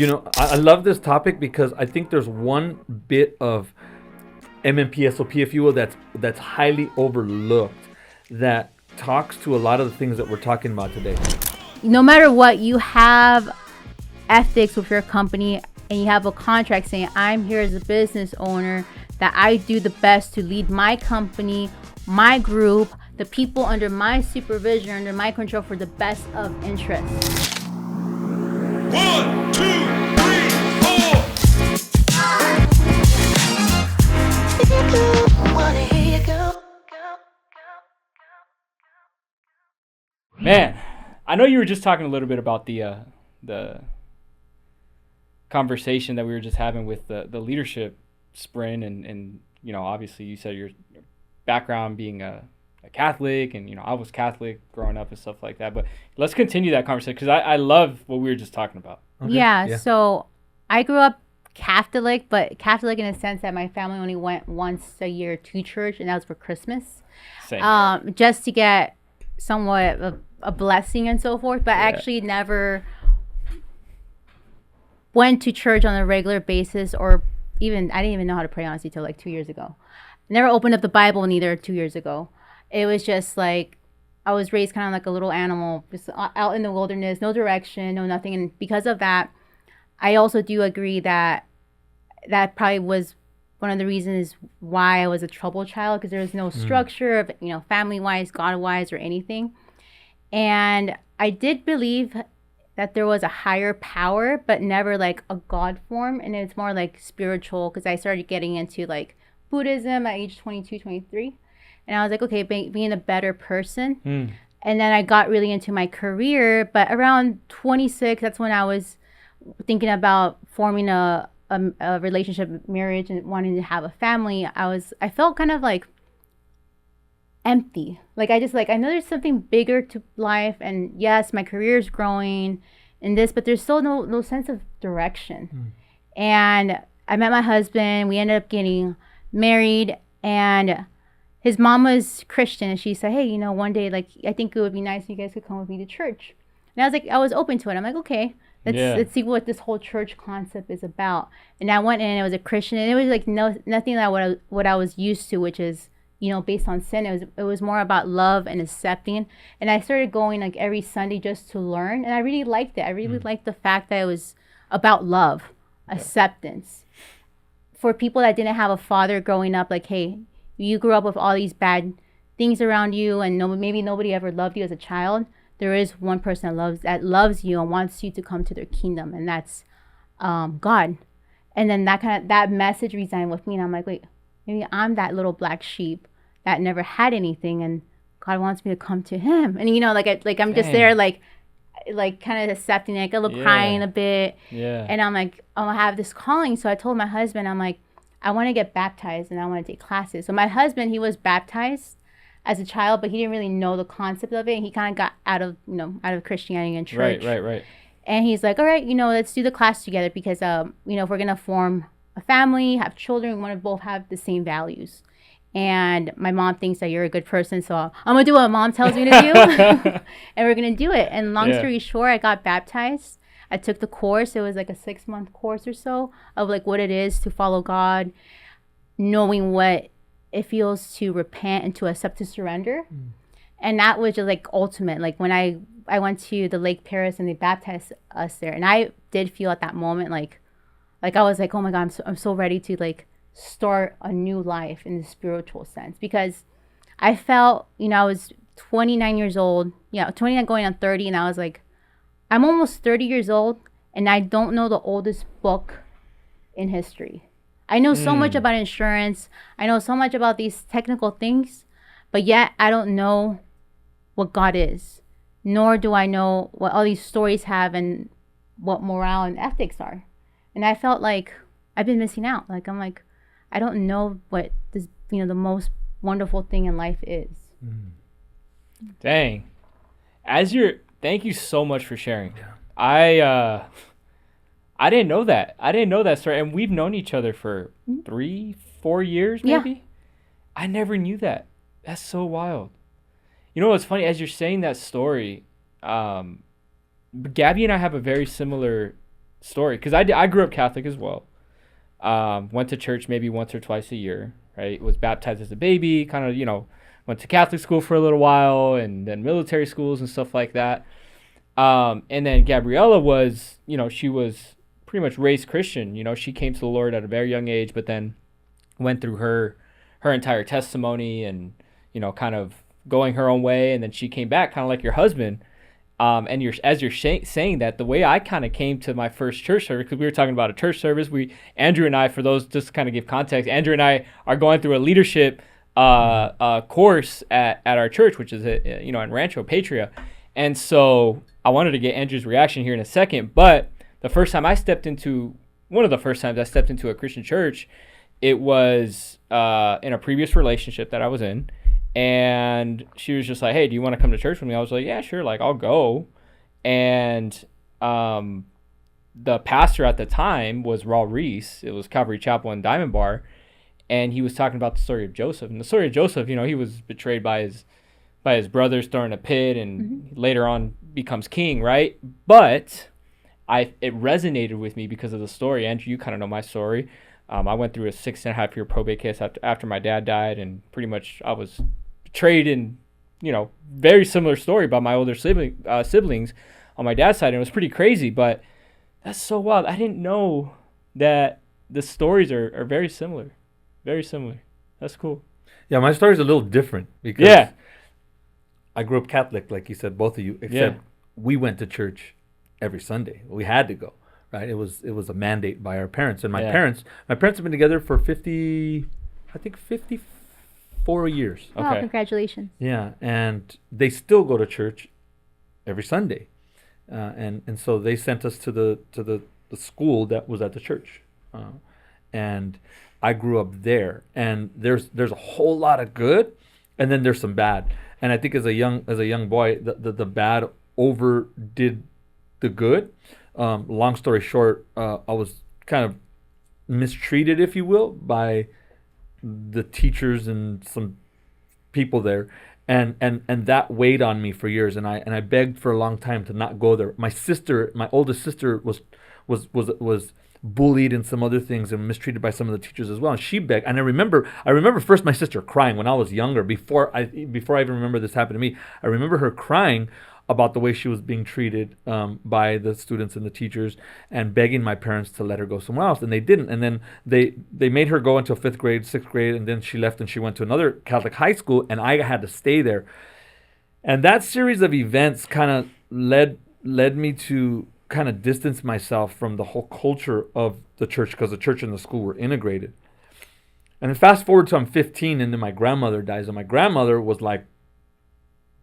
I love this topic because I think there's one bit of MMP SOP, if you will, that's highly overlooked, that talks to a lot of the things that we're talking about today. No matter what, you have ethics with your company and you have a contract saying, I'm here as a business owner, that I do the best to lead my company, my group, the people under my supervision, under my control for the best of interest. 1, 2, 3, 4. Man, I know you were just talking a little bit about the conversation that we were just having with the leadership sprint, and obviously you said your background being a Catholic, and I was Catholic growing up and stuff like that. But let's continue that conversation because I love what we were just talking about. Okay. Yeah, so I grew up Catholic, but Catholic in a sense that my family only went once a year to church, and that was for Christmas. Same. Just to get somewhat of a blessing and so forth, but I actually never went to church on a regular basis, or even I didn't even know how to pray honestly till like 2 years ago. Never opened up the Bible neither 2 years ago. It was just like I was raised kind of like a little animal, just out in the wilderness, no direction, no nothing. And because of that, I also do agree that that probably was one of the reasons why I was a troubled child, because there was no structure of, family-wise, God-wise, or anything. And I did believe that there was a higher power, but never like a God form. And it's more like spiritual, because I started getting into like Buddhism at age 22, 23. And I was like, okay, being a better person. And then I got really into my career. But around 26, that's when I was thinking about forming a relationship, marriage, and wanting to have a family. I felt kind of like empty. Like I know there's something bigger to life, and yes, my career is growing in this, but there's still no sense of direction. And I met my husband. We ended up getting married, and his mom was Christian, and she said, hey, one day, like, I think it would be nice if you guys could come with me to church. And I was open to it. I'm like, okay, let's see what this whole church concept is about. And I went in, and it was a Christian, and it was like nothing like what I was used to, which is, based on sin. It was more about love and accepting. And I started going like every Sunday just to learn, and I really liked it. I really liked the fact that it was about love, acceptance. For people that didn't have a father growing up, like, hey, you grew up with all these bad things around you, and maybe nobody ever loved you as a child. There is one person that loves you and wants you to come to their kingdom, and that's God. And then that message resigned with me, and I'm like, wait, maybe I'm that little black sheep that never had anything, and God wants me to come to Him. And I'm just there, like kind of accepting it, like a little crying a bit. Yeah. And I'm like, I have this calling. So I told my husband, I'm like, I want to get baptized and I want to take classes. So my husband, he was baptized as a child, but he didn't really know the concept of it. And he kind of got out of Christianity and church. Right. And he's like, all right, let's do the class together, because, if we're going to form a family, have children, we want to both have the same values. And my mom thinks that you're a good person, so I'm going to do what mom tells me to do. And we're going to do it. And long story short, I got baptized. I took the course. It was like a 6-month course or so of like what it is to follow God, knowing what it feels to repent and to accept, to surrender. And that was just like ultimate. Like when I went to the Lake Paris and they baptized us there, and I did feel at that moment like I was like, oh my God, I'm so ready to like start a new life in the spiritual sense, because I felt, I was 29 years old, 29 going on 30, and I was like, I'm almost 30 years old, and I don't know the oldest book in history. I know so much about insurance. I know so much about these technical things, but yet I don't know what God is, nor do I know what all these stories have and what morale and ethics are. And I felt like I've been missing out. Like, I'm like, I don't know what this, the most wonderful thing in life is. Dang. Thank you so much for sharing. I didn't know that. I didn't know that story. And we've known each other for 3-4 years, maybe. Yeah. I never knew that. That's so wild. You know what's funny? As you're saying that story, Gabby and I have a very similar story, because I grew up Catholic as well. Went to church maybe once or twice a year, right? Was baptized as a baby, kind of, went to Catholic school for a little while, and then military schools and stuff like that. And then Gabriella was, she was pretty much raised Christian. She came to the Lord at a very young age, but then went through her entire testimony and, kind of going her own way. And then she came back kind of like your husband. And as you're saying that, the way I kind of came to my first church service, because we were talking about a church service, Andrew and I, for those, just to kind of give context, Andrew and I are going through a leadership course at our church, which is in Rancho Patria. And so I wanted to get Andrew's reaction here in a second, but one of the first times I stepped into a Christian church, it was in a previous relationship that I was in. And she was just like, hey, do you want to come to church with me? I was like, yeah, sure. Like, I'll go. And the pastor at the time was Raul Reese. It was Calvary Chapel in Diamond Bar. And he was talking about the story of Joseph. And the story of Joseph, he was betrayed by his brothers, thrown in a pit, and later on becomes king, right? But it resonated with me because of the story. Andrew, you kind of know my story. I went through a 6.5-year probate case after my dad died, and pretty much I was betrayed in, very similar story by my older siblings on my dad's side, and it was pretty crazy. But that's so wild. I didn't know that the stories are very similar. Very similar. That's cool. Yeah, my story's a little different because I grew up Catholic, like you said, both of you, except we went to church every Sunday. We had to go. Right, it was a mandate by our parents, and my parents have been together for 54 years. Oh, congratulations! Yeah, and they still go to church every Sunday, and so they sent us to the school that was at the church, and I grew up there. And there's a whole lot of good, and then there's some bad. And I think as a young boy, the bad overdid the good. Long story short, I was kind of mistreated, if you will, by the teachers and some people there, and that weighed on me for years. And I begged for a long time to not go there. My oldest sister, was bullied and some other things and mistreated by some of the teachers as well. And she begged. And I remember first my sister crying when I was younger. Before I even remember this happened to me, I remember her crying about the way she was being treated by the students and the teachers, and begging my parents to let her go somewhere else, and they didn't. And then they made her go until 5th grade, 6th grade, and then she left and she went to another Catholic high school, and I had to stay there. And that series of events kind of led me to kind of distance myself from the whole culture of the church, because the church and the school were integrated. And then fast forward to I'm 15, and then my grandmother dies, and my grandmother was like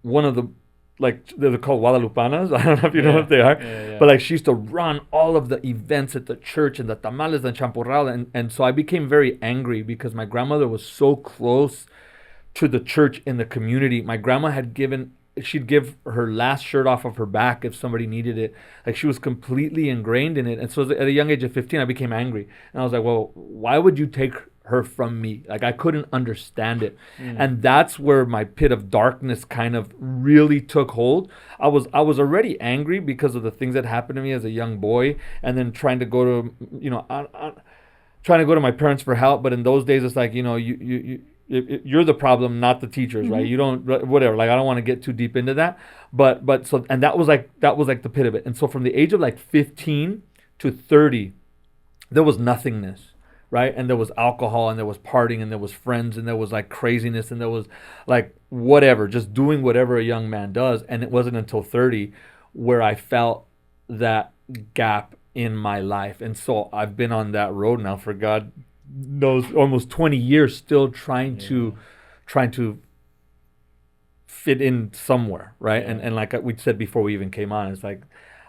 one of the, like, they're called Guadalupanas. I don't know if you know what they are. But like, she used to run all of the events at the church and the tamales and champurrado. And so I became very angry because my grandmother was so close to the church in the community. My grandma she'd give her last shirt off of her back if somebody needed it. Like, she was completely ingrained in it. And so at a young age of 15, I became angry. And I was like, well, why would you take her from me? Like, I couldn't understand it. And that's where my pit of darkness kind of really took hold. I was already angry because of the things that happened to me as a young boy, and then trying to go to trying to go to my parents for help. But in those days, it's like, you're the problem, not the teachers, right? You don't, whatever. Like, I don't want to get too deep into that, but so, and that was like the pit of it. And so from the age of like 15 to 30, there was nothingness. Right? And there was alcohol, and there was partying, and there was friends, and there was like craziness, and there was like whatever, just doing whatever a young man does. And it wasn't until 30 where I felt that gap in my life. And so I've been on that road now for God knows almost 20 years, still trying to fit in somewhere, right? And like we said before we even came on, it's like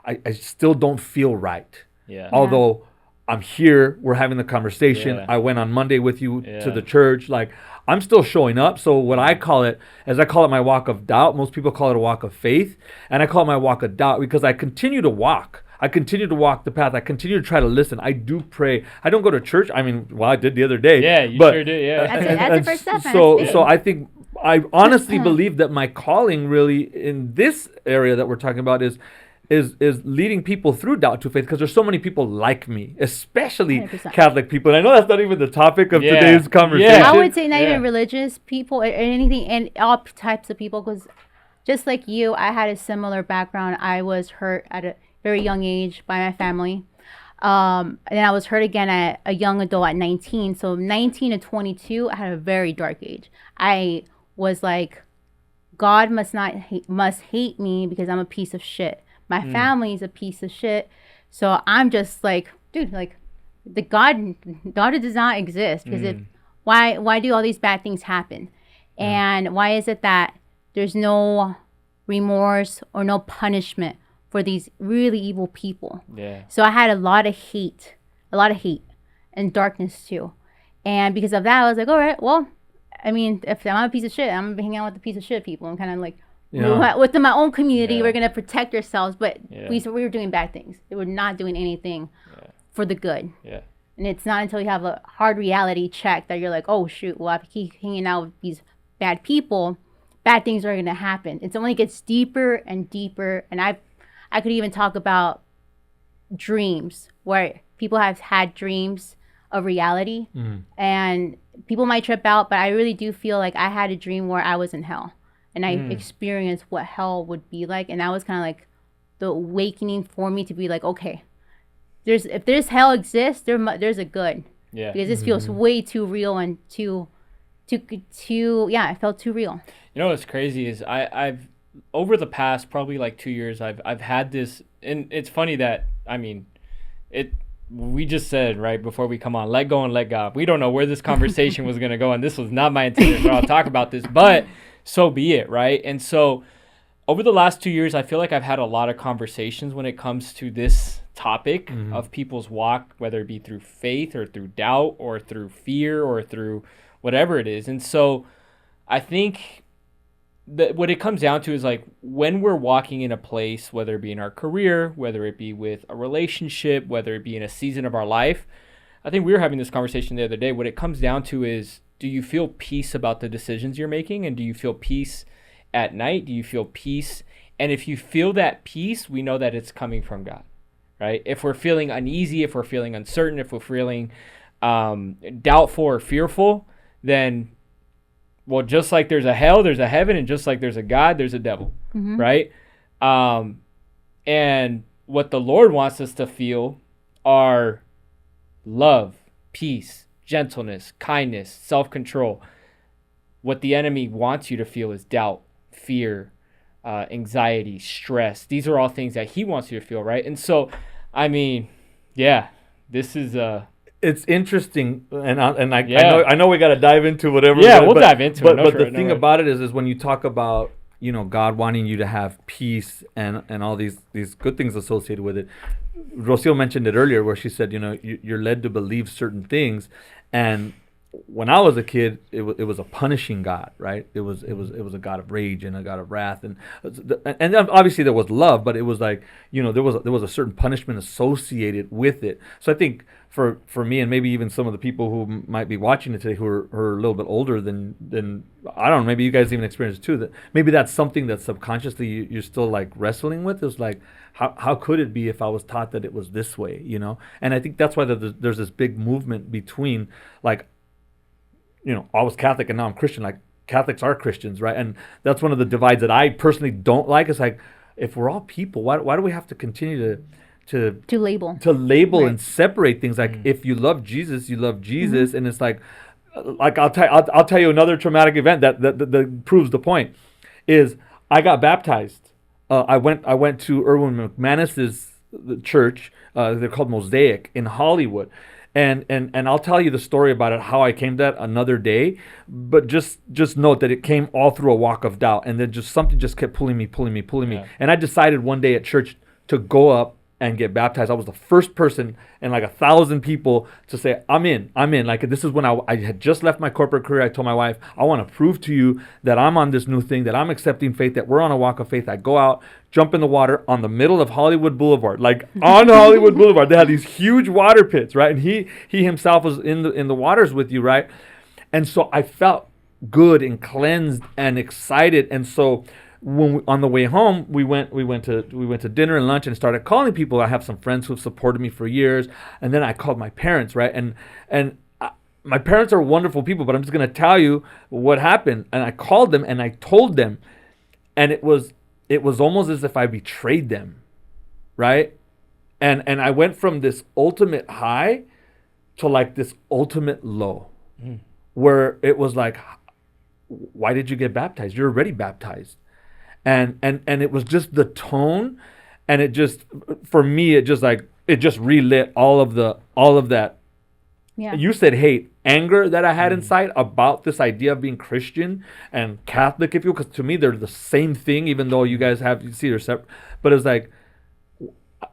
I still don't feel right. Although I'm here, we're having the conversation. I went on Monday with you to the church. Like, I'm still showing up. So what I call it my walk of doubt. Most people call it a walk of faith. And I call it my walk of doubt because I continue to walk. I continue to walk the path. I continue to try to listen. I do pray. I don't go to church. I mean, well, I did the other day. Yeah, you sure did. Yeah. That's the first step. So I think, I honestly believe that my calling really in this area that we're talking about is is leading people through doubt to faith, because there's so many people like me, especially 100%. Catholic people. And I know that's not even the topic of Yeah. today's conversation. Yeah. I would say not Yeah. even religious people or anything, and all types of people, because just like you, I had a similar background. I was hurt at a very young age by my family. And then I was hurt again at a young adult at 19. So 19 to 22, I had a very dark age. I was like, God must hate me because I'm a piece of shit. My family's a piece of shit. So I'm just like, dude, like the God does not exist, because why do all these bad things happen? And why is it that there's no remorse or no punishment for these really evil people? Yeah. So I had a lot of hate and darkness too. And because of that, I was like, all right, well, I mean, if I'm a piece of shit, I'm gonna be hanging out with the piece of shit people. I'm kind of like, within my own community, Yeah. we're gonna protect ourselves. But Yeah. we were doing bad things. We were not doing anything for the good. Yeah. And it's not until you have a hard reality check that you're like, oh shoot, well, if I keep hanging out with these bad people, bad things are gonna happen. It only gets deeper and deeper. And I could even talk about dreams, where people have had dreams of reality, and people might trip out, but I really do feel like I had a dream where I was in hell, and I experienced what hell would be like, and that was kind of like the awakening for me to be like, okay, if there's hell exists, there's a good, Yeah. because this feels way too real and too it felt too real. You know what's crazy is I've over the past probably like 2 years I've had this, and it's funny that we just said right before we come on, let go and let God. We don't know where this conversation was gonna go, and this was not my intention for I'll talk about this, but so be it, right? And so over the last 2 years, I feel like I've had a lot of conversations when it comes to this topic of people's walk, whether it be through faith or through doubt or through fear or through whatever it is. And so I think that what it comes down to is like when we're walking in a place, whether it be in our career, whether it be with a relationship, whether it be in a season of our life, I think we were having this conversation the other day. What it comes down to is, do you feel peace about the decisions you're making? And do you feel peace at night? Do you feel peace? And if you feel that peace, we know that it's coming from God, right? If we're feeling uneasy, if we're feeling uncertain, if we're feeling doubtful or fearful, then, well, just like there's a hell, there's a heaven, and just like there's a God, there's a devil, right? And what the Lord wants us to feel are love, peace, gentleness, kindness, self-control. What the enemy wants you to feel is doubt, fear, anxiety, stress. These are all things that he wants you to feel, right? And so, I mean, yeah, this is it's interesting, and I know we got to dive into whatever. Yeah, we'll dive into it. But the thing about it is when you talk about, you know, God wanting you to have peace and all these good things associated with it. Rocio mentioned it earlier, where she said, you know, you're led to believe certain things, and when I was a kid, it was a punishing God, right? It was a God of rage and a God of wrath, and obviously there was love, but it was like, you know, there was a certain punishment associated with it. So I think for me, and maybe even some of the people who might be watching it today who are a little bit older than I don't know, maybe you guys even experienced it too, that maybe that's something that subconsciously you're still like wrestling with. It's like, how could it be if I was taught that it was this way, you know? And I think that's why there's this big movement between, like, you know, I was Catholic and now I'm Christian. Like, Catholics are Christians, right? And that's one of the divides that I personally don't like. It's like, if we're all people, why do we have to continue to label right, and separate things? Like, if you love Jesus, you love Jesus, and it's like I'll tell you another traumatic event that proves the point. Is I got baptized. I went to Erwin McManus's church. They're called Mosaic in Hollywood. And I'll tell you the story about it, how I came to that another day. But just note that it came all through a walk of doubt. And then just something just kept pulling me. Yeah. And I decided one day at church to go up and get baptized. I was the first person in like 1,000 people to say, I'm in. Like, this is when I had just left my corporate career. I told my wife, I want to prove to you that I'm on this new thing, that I'm accepting faith, that we're on a walk of faith. I go out, jump in the water on the middle of Hollywood Boulevard, like on Hollywood Boulevard. They had these huge water pits, right? And he himself was in the waters with you, right? And so I felt good and cleansed and excited. And so on the way home, we went to dinner and lunch and started calling people. I have some friends who have supported me for years, and then I called my parents, right? And my parents are wonderful people, but I'm just gonna tell you what happened. And I called them and I told them, and it was almost as if I betrayed them, right? And I went from this ultimate high to like this ultimate low, where it was like, why did you get baptized? You're already baptized. And it was just the tone, and it just, for me, it just relit all of that. Yeah. You said hate, anger that I had inside about this idea of being Christian and Catholic, if you will, because to me they're the same thing, even though you guys see they're separate. But it's like,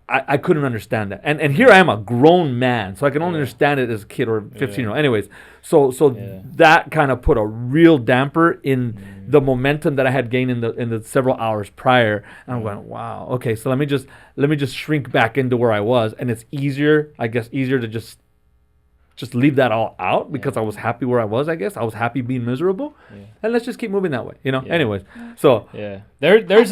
I couldn't understand that. And here I am, a grown man, so I can only understand it as a kid or 15-year-old. Anyways, so that kind of put a real damper in the momentum that I had gained in the several hours prior. And I'm going, wow, okay, so let me just shrink back into where I was, and it's easier to just leave that all out because I was happy where I was. I guess I was happy being miserable, and let's just keep moving that way. Anyways, so there's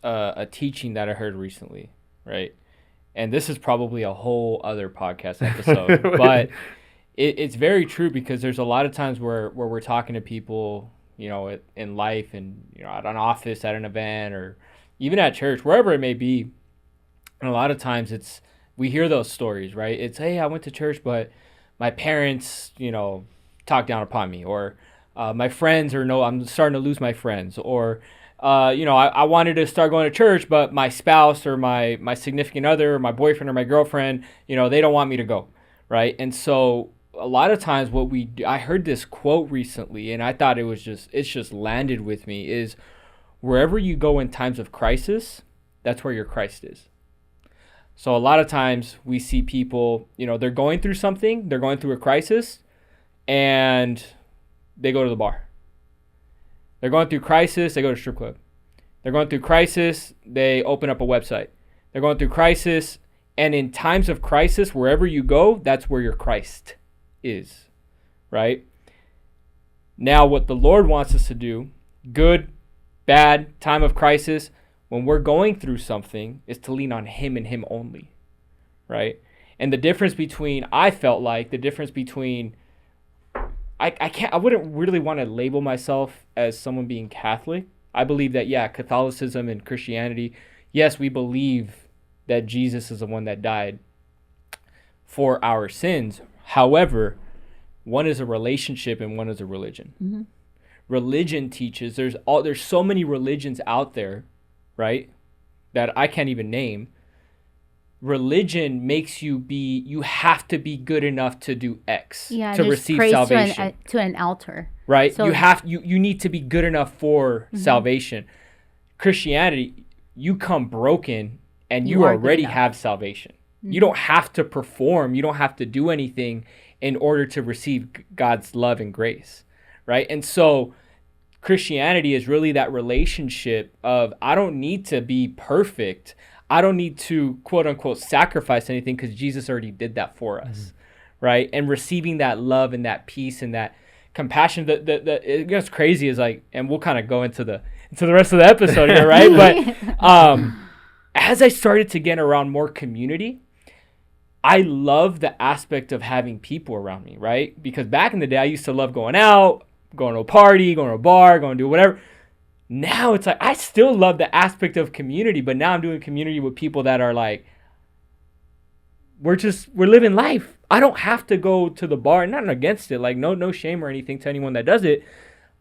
a teaching that I heard recently, right? And this is probably a whole other podcast episode, but it's very true, because there's a lot of times where we're talking to people, in life, and at an office, at an event, or even at church, wherever it may be. And a lot of times we hear those stories, right? It's, hey, I went to church, but my parents, talked down upon me, or my friends, or no, I'm starting to lose my friends, or I wanted to start going to church, but my spouse or my significant other, or my boyfriend or my girlfriend, they don't want me to go, right? And so a lot of times what we do, I heard this quote recently, and I thought it's just landed with me, is wherever you go in times of crisis, that's where your Christ is. So a lot of times we see people, they're going through something, they're going through a crisis, and they go to the bar. They're going through crisis, they go to strip club. They're going through crisis, they open up a website. They're going through crisis, and in times of crisis, wherever you go, that's where your Christ is, right? Now, what the Lord wants us to do, good, bad, time of crisis, when we're going through something, is to lean on Him and Him only, right? And the difference between, I wouldn't really want to label myself as someone being Catholic. I believe that, Catholicism and Christianity, yes, we believe that Jesus is the one that died for our sins. However, one is a relationship and one is a religion. Mm-hmm. Religion teaches, there's so many religions out there, right, that I can't even name. Religion makes you have to be good enough to do X to receive salvation. To an altar. Right? So you need to be good enough for salvation. Christianity, you come broken and you already have salvation. Mm-hmm. You don't have to perform, you don't have to do anything in order to receive God's love and grace, right? And so Christianity is really that relationship of, I don't need to be perfect. I don't need to, quote unquote, sacrifice anything, because Jesus already did that for us, right? And receiving that love and that peace and that compassion. It gets crazy is like, and we'll kind of go into the rest of the episode here, right? But as I started to get around more community, I love the aspect of having people around me, right? Because back in the day, I used to love going out, going to a party, going to a bar, going to do whatever. Now it's like, I still love the aspect of community, but now I'm doing community with people that are like, we're living life. I don't have to go to the bar, not against it, like no shame or anything to anyone that does it.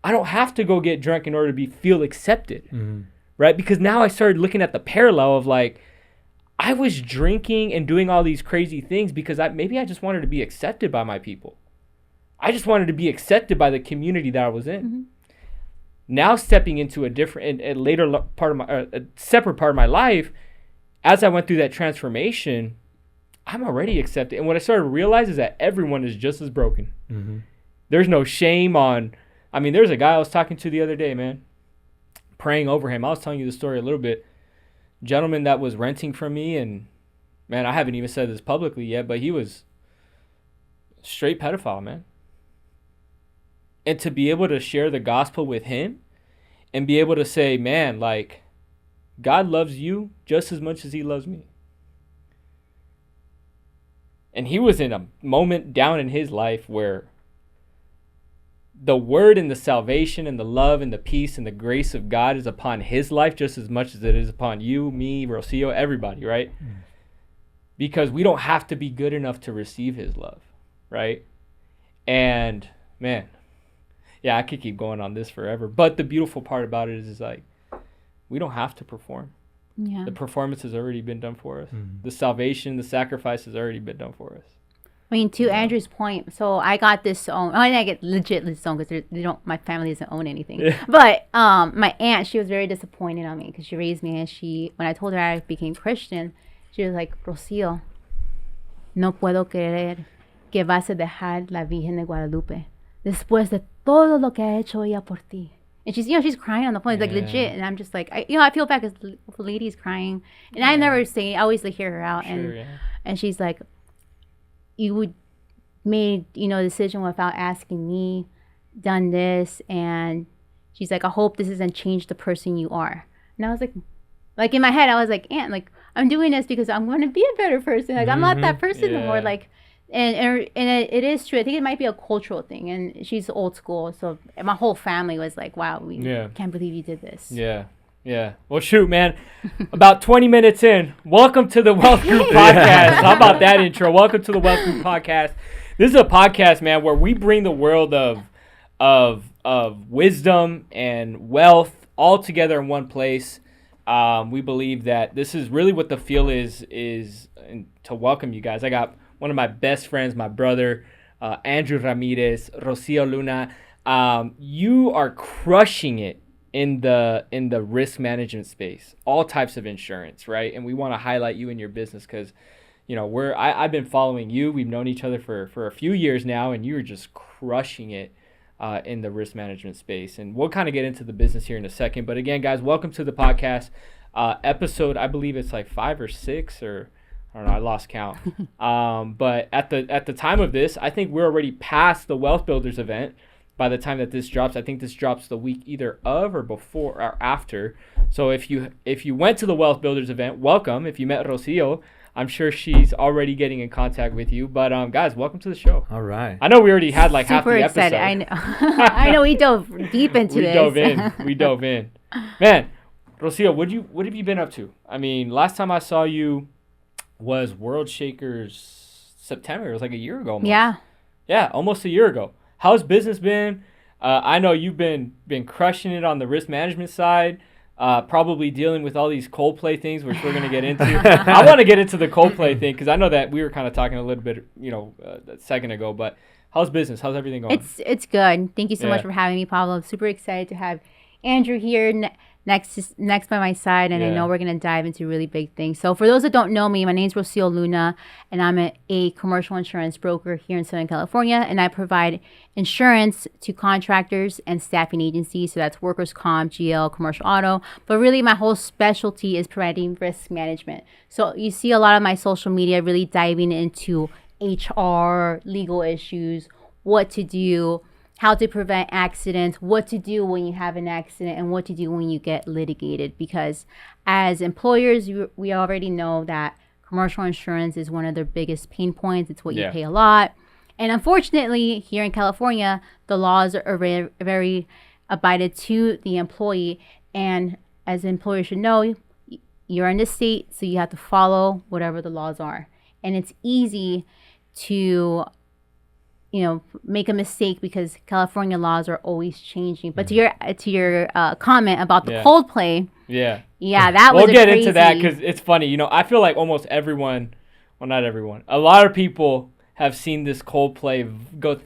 I don't have to go get drunk in order to feel accepted, right? Because now I started looking at the parallel of like, I was drinking and doing all these crazy things because maybe I just wanted to be accepted by my people. I just wanted to be accepted by the community that I was in. Mm-hmm. Now stepping into a different, a later part of my, a separate part of my life, as I went through that transformation, I'm already accepted. And what I started to realize is that everyone is just as broken. Mm-hmm. There's no shame on, there's a guy I was talking to the other day, man, praying over him. I was telling you the story a little bit. Gentleman that was renting from me, and man, I haven't even said this publicly yet, but he was straight pedophile, man. And to be able to share the gospel with him and be able to say, man, like, God loves you just as much as he loves me. And he was in a moment down in his life where the word and the salvation and the love and the peace and the grace of God is upon his life just as much as it is upon you, me, Rocio, everybody, right? Because we don't have to be good enough to receive his love, right? And, man, yeah, I could keep going on this forever. But the beautiful part about it is like, we don't have to perform. Yeah. The performance has already been done for us. The salvation, the sacrifice has already been done for us. I mean, to Andrew's point, so I got this own. I mean, I get legit this own because they don't. My family doesn't own anything. Yeah. But my aunt, she was very disappointed on me because she raised me, and when I told her I became Christian, she was like, Rocío, no puedo creer que vas a dejar la Virgen de Guadalupe después de todo lo que ha hecho ella por ti. And she's crying on the phone, like legit. And I'm just like, I feel bad because the lady's crying, and I never say. I always hear her out, and she's like, you would made a decision without asking me, done this, and she's like, I hope this doesn't change the person you are. And I was like in my head, I was like, Aunt, like I'm doing this because I'm going to be a better person. Like I'm not that person anymore. Like, and it is true. I think it might be a cultural thing. And she's old school, so my whole family was like, wow, we can't believe you did this. Yeah. Well, shoot, man. About 20 minutes in, welcome to the Wealth Group Podcast. How about that intro? Welcome to the Wealth Group Podcast. This is a podcast, man, where we bring the world of wisdom and wealth all together in one place. We believe that this is really what the feel is to welcome you guys. I got one of my best friends, my brother, Andrew Ramirez, Rocio Luna. You are crushing it in the risk management space, all types of insurance, right? And we want to highlight you in your business because, I've been following you. We've known each other for a few years now, and you're just crushing it in the risk management space. And we'll kind of get into the business here in a second. But again, guys, welcome to the podcast episode. I believe it's like 5 or 6 or I don't know. I lost count. But at the time of this, I think we're already past the Wealth Builders event. By the time that this drops, I think this drops the week either of or before or after. So if you went to the Wealth Builders event, welcome. If you met Rocio, I'm sure she's already getting in contact with you. But guys, welcome to the show. All right. I know we already had like half the episode. I know. I know we dove deep into this. We dove in. Man, Rocio, what have you been up to? I mean, last time I saw you was World Shakers September. It was like a year ago almost. Yeah, almost a year ago. How's business been? I know you've been crushing it on the risk management side, probably dealing with all these Coldplay things, which we're going to get into. I want to get into the Coldplay thing because I know that we were kind of talking a little bit, a second ago. But how's business? How's everything going? It's good. Thank you so much for having me, Pablo. I'm super excited to have Andrew here next by my side, and I know we're going to dive into really big things. So for those that don't know me, my name's Rocio Luna, and I'm a commercial insurance broker here in Southern California, and I provide insurance to contractors and staffing agencies. So that's workers' comp, GL, commercial auto. But really, my whole specialty is providing risk management. So you see a lot of my social media really diving into HR, legal issues, what to do, how to prevent accidents, what to do when you have an accident, and what to do when you get litigated. Because as employers, we already know that commercial insurance is one of their biggest pain points. It's what you pay a lot. And unfortunately, here in California, the laws are very, very abided to the employee. And as employers should know, you're in the state, so you have to follow whatever the laws are. And it's easy to make a mistake because California laws are always changing. But to your comment about the Coldplay, that was we'll get into that because it's funny. I feel like almost everyone, well, not everyone, a lot of people have seen this Coldplay go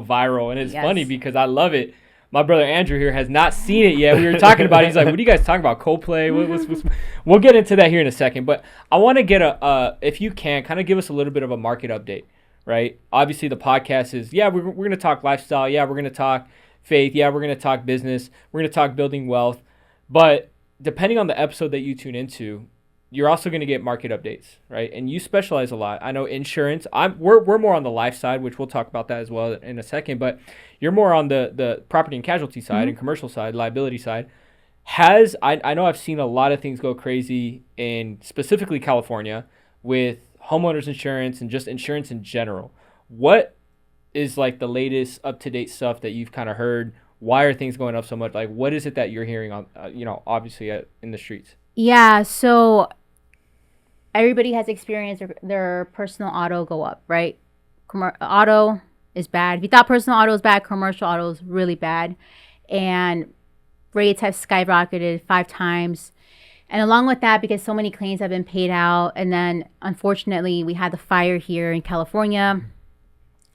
viral, and it's funny because I love it. My brother Andrew here has not seen it yet. We were talking about it. He's like, what are you guys talking about? Coldplay? What's We'll get into that here in a second. But I want to get if you can, kind of give us a little bit of a market update. Right? Obviously, the podcast is, we're going to talk lifestyle. We're going to talk faith. We're going to talk business. We're going to talk building wealth. But depending on the episode that you tune into, you're also going to get market updates, right? And you specialize a lot. I know insurance. We're more on the life side, which we'll talk about that as well in a second. But you're more on the property and casualty side and commercial side, liability side. I know I've seen a lot of things go crazy in specifically California with homeowners insurance and just insurance in general. What is like the latest up-to-date stuff that you've kind of heard? Why are things going up so much? Like, what is it that you're hearing on, obviously in the streets? Yeah, so everybody has experienced their personal auto go up, right? Auto is bad. If you thought personal auto is bad, commercial auto is really bad. And rates have skyrocketed 5 times. And along with that, because so many claims have been paid out, and then unfortunately we had the fire here in California,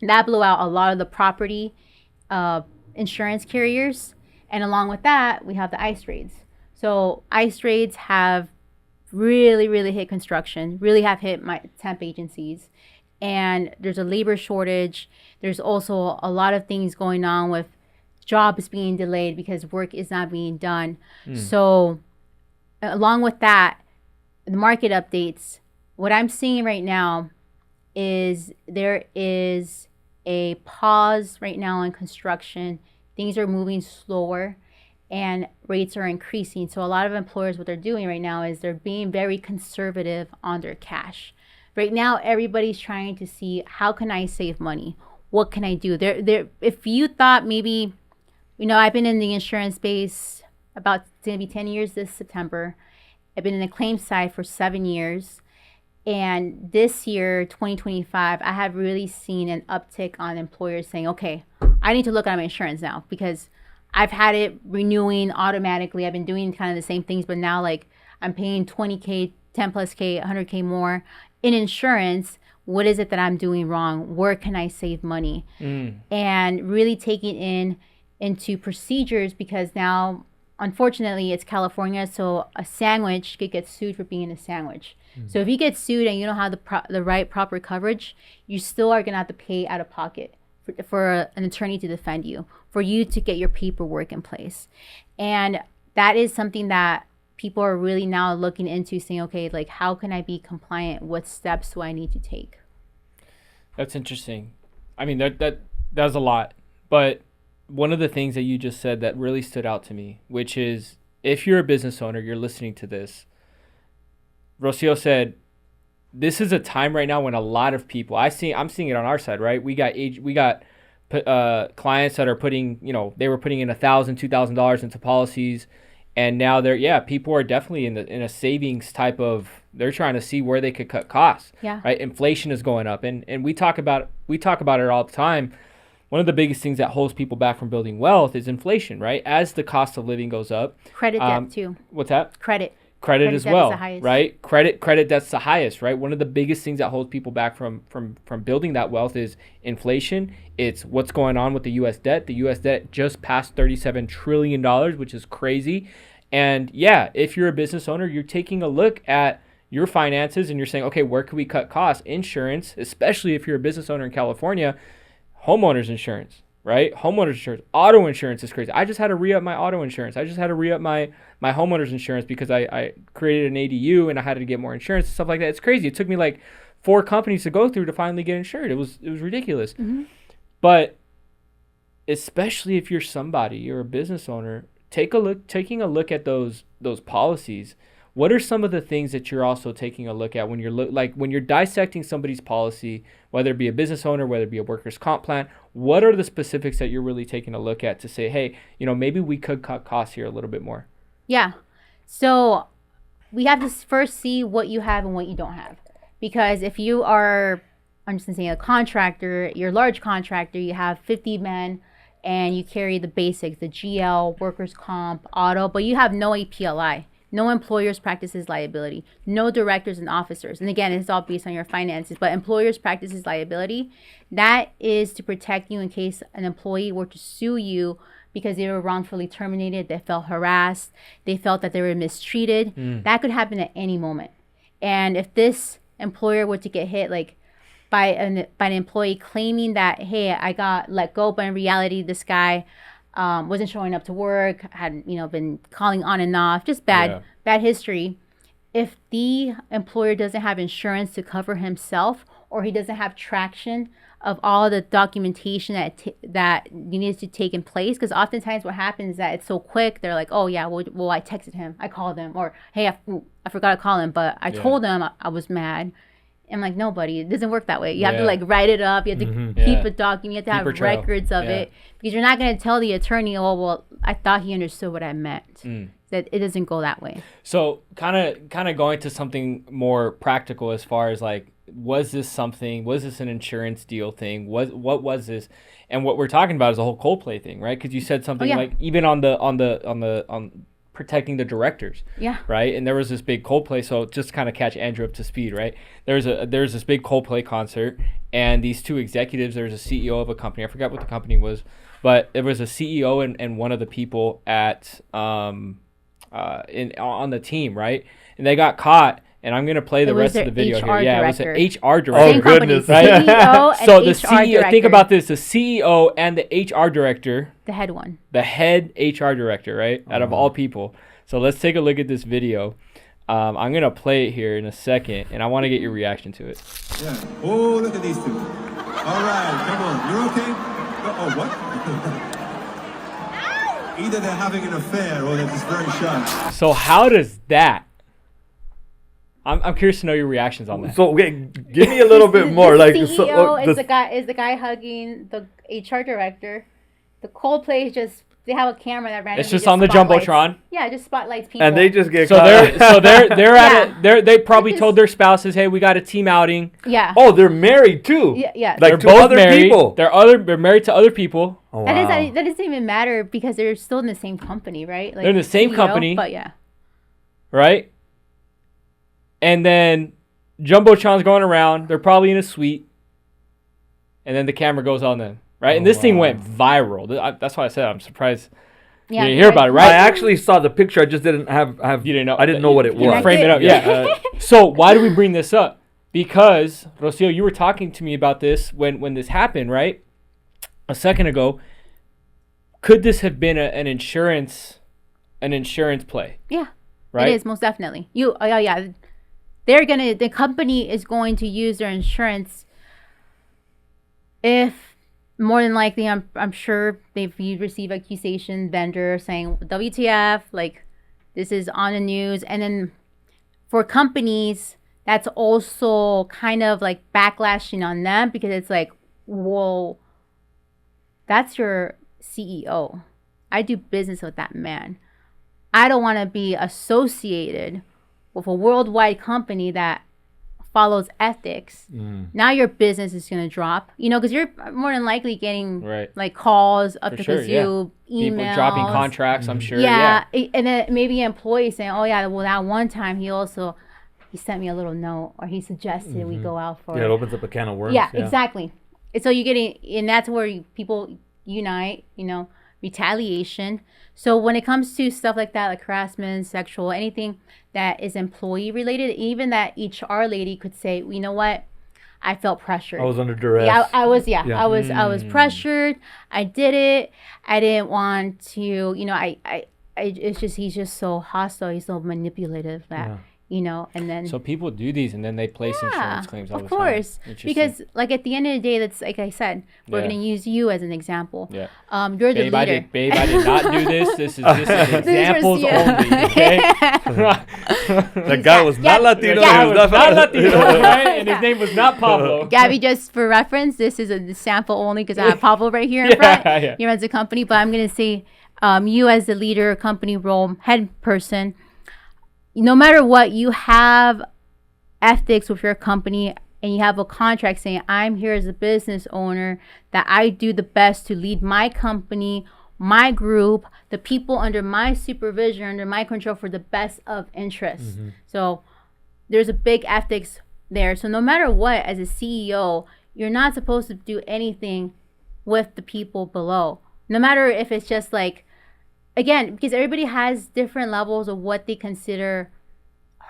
that blew out a lot of the property insurance carriers. And along with that, we have the ICE raids. So ICE raids have really, really hit construction, really have hit my temp agencies. And there's a labor shortage. There's also a lot of things going on with jobs being delayed because work is not being done. So along with that, the market updates, what I'm seeing right now is there is a pause right now in construction. Things are moving slower and rates are increasing. So a lot of employers, what they're doing right now is they're being very conservative on their cash. Right now, everybody's trying to see, how can I save money? What can I do? If you thought maybe, I've been in the insurance space about maybe 10 years this September. I've been in the claim side for 7 years. And this year, 2025, I have really seen an uptick on employers saying, okay, I need to look at my insurance now because I've had it renewing automatically. I've been doing kind of the same things, but now like I'm paying 20K, 10 plus K, 100K more in insurance. What is it that I'm doing wrong? Where can I save money? And really taking into procedures, because now, unfortunately, it's California, so a sandwich could get sued for being a sandwich. So if you get sued and you don't have the right proper coverage, you still are going to have to pay out of pocket for an attorney to defend you, for you to get your paperwork in place. And that is something that people are really now looking into, saying, okay, like, how can I be compliant? What steps do I need to take? That's interesting. I mean, that's a lot. But one of the things that you just said that really stood out to me, which is, if you're a business owner, you're listening to this, Rocio said, this is a time right now when a lot of people, I'm seeing it on our side, right? We got clients that are putting, they were putting in $1,000, $2,000 into policies, and now people are definitely in a savings type of, they're trying to see where they could cut costs. Yeah. Right. Inflation is going up, and we talk about it all the time. One of the biggest things that holds people back from building wealth is inflation, right? As the cost of living goes up. Credit debt too. What's that? Credit as well, right? Credit that's the highest, right? One of the biggest things that holds people back from building that wealth is inflation. It's what's going on with the U.S. debt. The U.S. debt just passed $37 trillion, which is crazy. And if you're a business owner, you're taking a look at your finances and you're saying, okay, where can we cut costs? Insurance, especially if you're a business owner in California, homeowners insurance, right? Homeowners insurance, auto insurance is crazy. I just had to re-up my auto insurance. I just had to re-up my homeowners insurance because I created an ADU and I had to get more insurance and stuff like that. It's crazy. It took me like 4 companies to go through to finally get insured. It was ridiculous. Mm-hmm. But especially if you're a business owner, taking a look at those policies. What are some of the things that you're also taking a look at when you're dissecting somebody's policy, whether it be a business owner, whether it be a workers' comp plan? What are the specifics that you're really taking a look at to say, hey, maybe we could cut costs here a little bit more? Yeah. So we have to first see what you have and what you don't have. Because if you are, I'm just going to say, a contractor, you're a large contractor, you have 50 men, and you carry the basics, the GL, workers' comp, auto, but you have no APLI. No employers practices liability, no directors and officers. And again, it's all based on your finances, but employers practices liability. That is to protect you in case an employee were to sue you because they were wrongfully terminated, they felt harassed, they felt that they were mistreated. That could happen at any moment. And if this employer were to get hit by an employee claiming that, hey, I got let go, but in reality, this guy wasn't showing up to work, had been calling on and off, just bad history, if the employer doesn't have insurance to cover himself, or he doesn't have traction of all the documentation that needs to take in place, because oftentimes what happens is that it's so quick, they're like, oh yeah, well I texted him, I called him, or hey, I forgot to call him, but I told him I was mad. I'm like, no, buddy, it doesn't work that way. You have to like write it up. You have to keep a document. You have to have records of it, because you're not going to tell the attorney, oh, well, I thought he understood what I meant. That it doesn't go that way. So kind of going to something more practical as far as like, was this an insurance deal thing? What was this? And what we're talking about is the whole Coldplay thing, right? Because you said something like even on protecting the directors, right? And there was this big Coldplay. So just to kind of catch Andrew up to speed, right? There's this big Coldplay concert, and these two executives. There's a CEO of a company. I forgot what the company was, but there was a CEO and one of the people at on the team, right? And they got caught. And I'm gonna play the rest of the video HR here. Yeah, director. it was an HR director. Oh, goodness. Right? CEO and So HR the CEO, director. think about this: the CEO and the HR director, The head one. the head HR director, right? Out of all people. So let's take a look at this video. I'm gonna play it here in a second, and I want to get your reaction to it. Yeah. Oh, look at these two. All right, come on. You're okay? Oh, what? Either they're having an affair or they're just very shy. So how does that? I'm curious to know your reactions on that. So okay, give me a little bit more. The Like CEO so, is the guy hugging the HR director. The Coldplay is just, they have a camera that randomly It's just on the spotlights. jumbotron. Yeah, it just spotlights people. and they just get So caught. they're at Yeah. it. They probably Because- told their spouses, "Hey, we got a team outing." Yeah. Oh, they're married too. Yeah. Like They're to both other married. people. They're married to other people. Oh, That wow. that doesn't even matter, because they're still in the same company, right? Like They're in the same company. But yeah. Right? And then Jumbotron's going around. They're probably in a suite. And then the camera goes on them. Right? And this thing went viral. That's why I said I'm surprised Yeah. you didn't hear about it, right? I actually saw the picture. I just didn't have. You didn't know. I didn't know what it You was. frame it up. Yeah. So why do we bring this up? Because, Rocio, you were talking to me about this when this happened, right? A second ago. Could this have been an insurance play? Yeah. Right? It is, most definitely. Yeah. The company is going to use their insurance if, more than likely, I'm sure they've received accusation, vendor saying WTF, like this is on the news. And then for companies, that's also kind of like backlashing on them, because it's like, whoa, that's your CEO. I do business with that man. I don't want to be associated with a worldwide company that follows ethics. Now your business is going to drop, because you're more than likely getting like calls up For because sure, you emails. People dropping contracts, I'm sure. Yeah. And then maybe employees saying, oh yeah, well that one time he sent me a little note, or he suggested we go out for Yeah, it opens up a can of worms. yeah, exactly. And so you're getting, and that's where people unite, retaliation. So when it comes to stuff like that, like harassment, sexual, anything that is employee related, even that HR lady could say, you know what, I felt pressured. I was under duress. Yeah, I was. Yeah. I was pressured. I did it. I didn't want to. It's just, he's just so hostile. He's so manipulative that and then. So people do these, and then they place insurance claims all the of time. course, Interesting. because like at the end of the day, that's like I said, we're Yeah. gonna use you as an example. Yeah. You're the Babe, I leader. did not do this. This is examples you. only. Okay. That guy was not Latino. The guy He was not Latino, right? And his name was not Pablo. Gabby, just for reference, this is a sample only because I have Pablo right here in front. Yeah. He runs the company, but I'm gonna say, you as the leader, company role, head person, no matter what, you have ethics with your company, and you have a contract saying, I'm here as a business owner, that I do the best to lead my company, my group, the people under my supervision, under my control, for the best of interests. So there's a big ethics there. So no matter what, as a CEO, you're not supposed to do anything with the people below. No matter if it's just like, again, because everybody has different levels of what they consider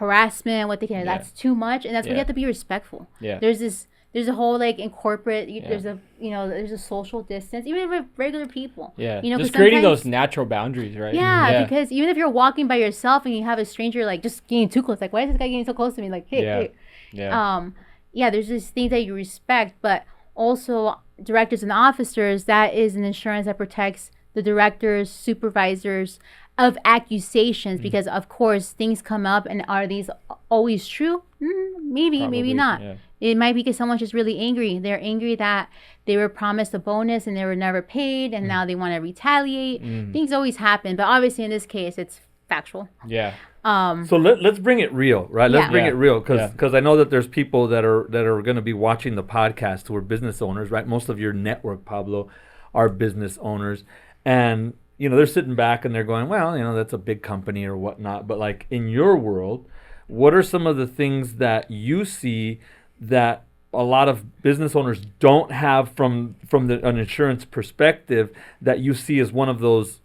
harassment, what they can, that's too much. And that's why you have to be respectful. Yeah. There's a whole like in corporate, there's a social distance, even with regular people. Yeah. You know, just creating those natural boundaries, right? Yeah, because even if you're walking by yourself and you have a stranger like just getting too close, like why is this guy getting so close to me? Like, hey. There's just things that you respect, but also directors and officers, that is an insurance that protects the directors, supervisors of accusations, because of course things come up, and are these always true? Maybe, Probably, maybe not. yeah. It might be because someone's just really angry. They're angry that they were promised a bonus and they were never paid, and now they want to retaliate. Things always happen, but obviously in this case it's factual. Yeah. So let's bring it real, right? Let's bring it real, because I know that there's people that are going to be watching the podcast who are business owners, right? Most of your network, Pablo, are business owners, and they're sitting back and they're going, well, that's a big company or whatnot. But like in your world, what are some of the things that you see that a lot of business owners don't have from an insurance perspective, that you see as one of those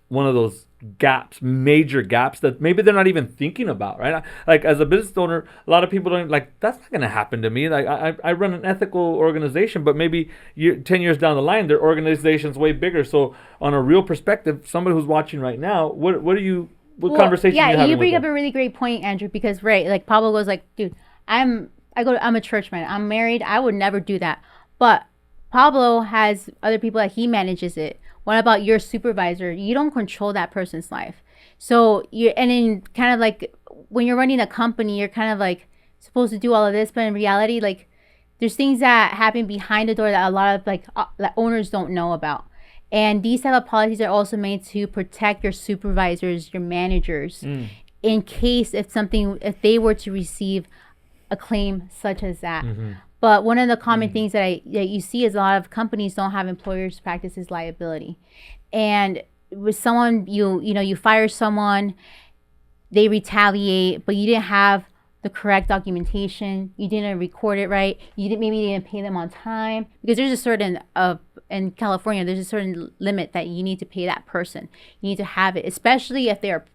gaps, major gaps that maybe they're not even thinking about, right? Like as a business owner, a lot of people don't like, that's not going to happen to me. Like I run an ethical organization, but maybe 10 years down the line, their organization's way bigger. So on a real perspective, somebody who's watching right now, what conversation are you having? You bring with up them? a really great point, Andrew, because like Pablo goes like, dude, I'm a churchman. I'm married. I would never do that. But Pablo has other people that he manages it. What about your supervisor? You don't control that person's life. So and then kind of like when you're running a company, you're kind of like supposed to do all of this, but in reality, like there's things that happen behind the door that a lot of that owners don't know about. And these type of policies are also made to protect your supervisors, your managers, in case if they were to receive a claim such as that. But one of the common things that you see is a lot of companies don't have employers practices liability. And with someone, you fire someone, they retaliate, but you didn't have the correct documentation, you didn't record it right, maybe you didn't pay them on time, because there's a certain in California, there's a certain limit that you need to pay that person. You need to have it, especially if they're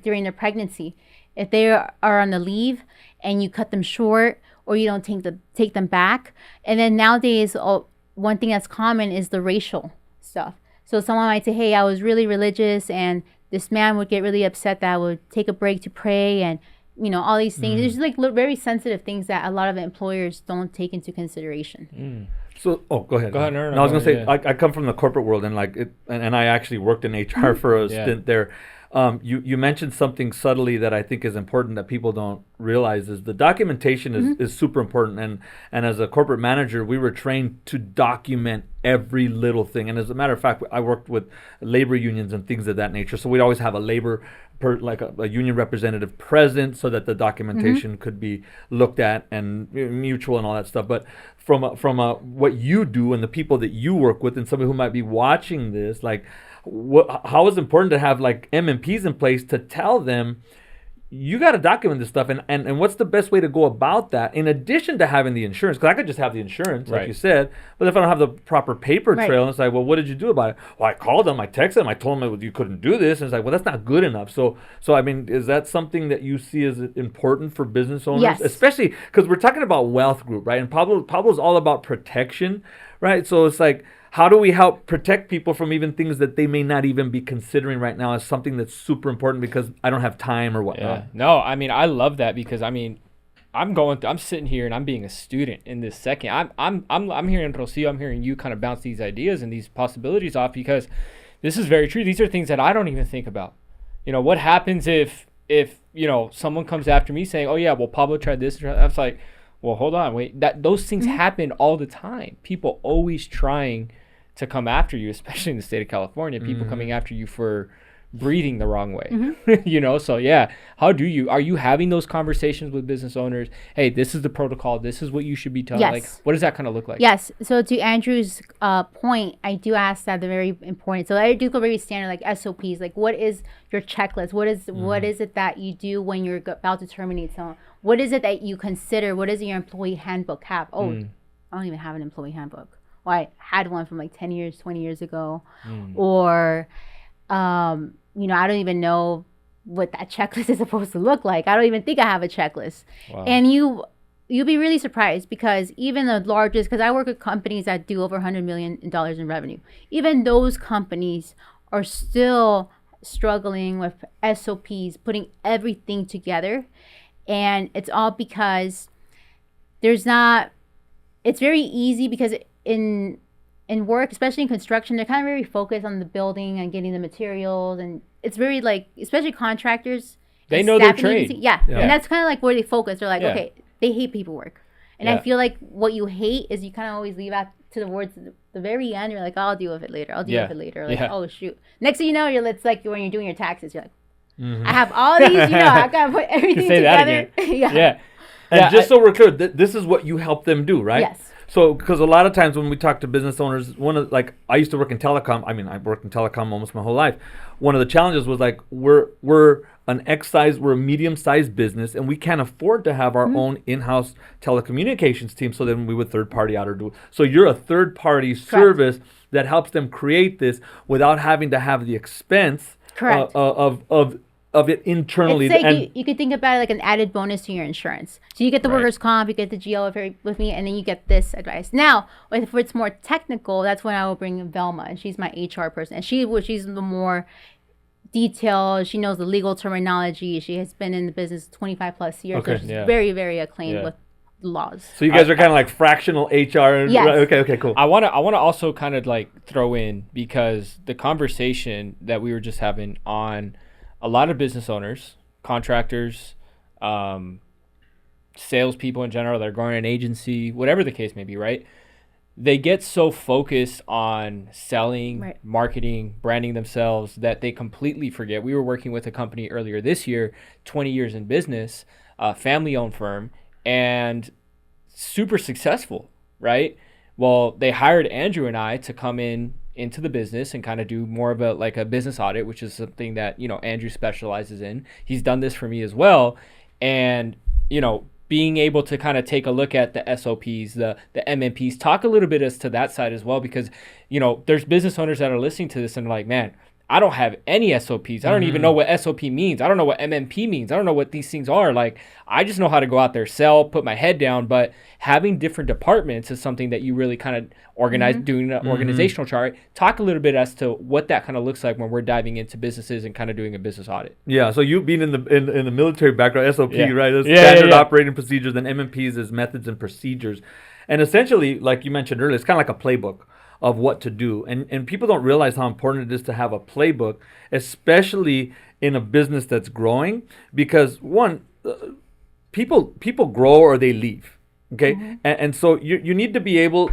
during their pregnancy. If they are on the leave and you cut them short, or you don't take them back. And then nowadays, one thing that's common is the racial stuff. So someone might say, hey, I was really religious, and this man would get really upset that I would take a break to pray, and all these things. There's like very sensitive things that a lot of employers don't take into consideration. So, go ahead. Go ahead. No, I was gonna say, I come from the corporate world, and and I actually worked in HR for a stint there. You mentioned something subtly that I think is important that people don't realize is the documentation is super important. And as a corporate manager, we were trained to document every little thing. And as a matter of fact, I worked with labor unions and things of that nature. So we'd always have a a union representative present so that the documentation could be looked at and mutual and all that stuff. But from what you do and the people that you work with and somebody who might be watching this, like, how is it important to have like MMPs in place to tell them you got to document this stuff, and what's the best way to go about that in addition to having the insurance? Because I could just have the insurance, like you said, but if I don't have the proper paper trail, and it's like, well, what did you do about it? Well, I called them, I texted them, I told them you couldn't do this, and it's like, well, that's not good enough. So I mean, is that something that you see as important for business owners? Yes. Especially because we're talking about wealth group, right? And Pablo's all about protection, right? So it's like, how do we help protect people from even things that they may not even be considering right now as something that's super important because I don't have time or whatnot? Yeah. No, I mean, I love that, because I mean, I'm sitting here and I'm being a student in this second. I'm hearing Rocio, I'm hearing you kind of bounce these ideas and these possibilities off, because this is very true. These are things that I don't even think about. What happens if someone comes after me saying, oh yeah, well, Pablo tried this. I was like, well, hold on, wait. Those things happen all the time. People always trying to come after you, especially in the state of California, people coming after you for breathing the wrong way. So yeah, are you having those conversations with business owners? Hey, this is the protocol, this is what you should be telling. Yes. Like, what does that kind of look like? Yes. So to Andrew's point, I do ask that they're very important. So I do go very standard, like SOPs, like what is your checklist? What is it that you do when you're about to terminate someone? What is it that you consider? What does your employee handbook have? I don't even have an employee handbook. Well, I had one from like 10 years, 20 years ago. Or, I don't even know what that checklist is supposed to look like. I don't even think I have a checklist. Wow. And you'll be really surprised, because even the largest, because I work with companies that do over $100 million in revenue, even those companies are still struggling with SOPs, putting everything together. And it's all because it's very easy, because in work, especially in construction, they're kind of very focused on the building and getting the materials, and it's very like, especially contractors. They and know their staffing trade. agency- Yeah. And that's kind of like where they focus. They're like, Yeah. okay, they hate paperwork. And I feel like what you hate is you kind of always leave out to the words the very end. You're like, oh, I'll deal with it later. I'll deal with it later. Like, oh, shoot. Next thing you know, it's like when you're doing your taxes, you're like, I have all these, I got to put everything Say that together. again. Yeah. And just so we're clear, this is what you help them do, right? Yes. So, because a lot of times when we talk to business owners, I used to work in telecom. I mean, I worked in telecom almost my whole life. One of the challenges was like, we're a medium-sized business, and we can't afford to have our own in-house telecommunications team. So then we would third-party out or do it. So you're a third-party service that helps them create this without having to have the expense Correct. of it internally. It's like you could think about it like an added bonus to your insurance. So you get the workers' comp, you get the GL with me, and then you get this advice. Now, if it's more technical, that's when I will bring Velma, and she's my HR person. And she's the more detailed. She knows the legal terminology. She has been in the business 25 plus years. Okay. So she's very, very acclaimed with laws. So you guys are kind of like fractional HR. Yes. Right? Okay, cool. I want to also kind of like throw in, because the conversation that we were just having on a lot of business owners, contractors, salespeople in general, they're growing an agency, whatever the case may be, right? They get so focused on selling, marketing, branding themselves that they completely forget. We were working with a company earlier this year, 20 years in business, family-owned firm, and super successful, right? Well, they hired Andrew and I to come into the business and kind of do more of a business audit, which is something that, Andrew specializes in. He's done this for me as well. And, being able to kind of take a look at the SOPs, the MMPs, talk a little bit as to that side as well, because, there's business owners that are listening to this and they're like, man, I don't have any SOPs. I don't even know what SOP means. I don't know what MMP means. I don't know what these things are. Like, I just know how to go out there, sell, put my head down. But having different departments is something that you really kind of organize, doing an organizational chart. Talk a little bit as to what that kind of looks like when we're diving into businesses and kind of doing a business audit. Yeah, so you being in the military background, SOP, right? That's Yeah, standard operating procedures, and MMPs is methods and procedures. And essentially, like you mentioned earlier, it's kind of like a playbook of what to do. And people don't realize how important it is to have a playbook, especially in a business that's growing, because people grow or they leave. Okay. And so you need to be able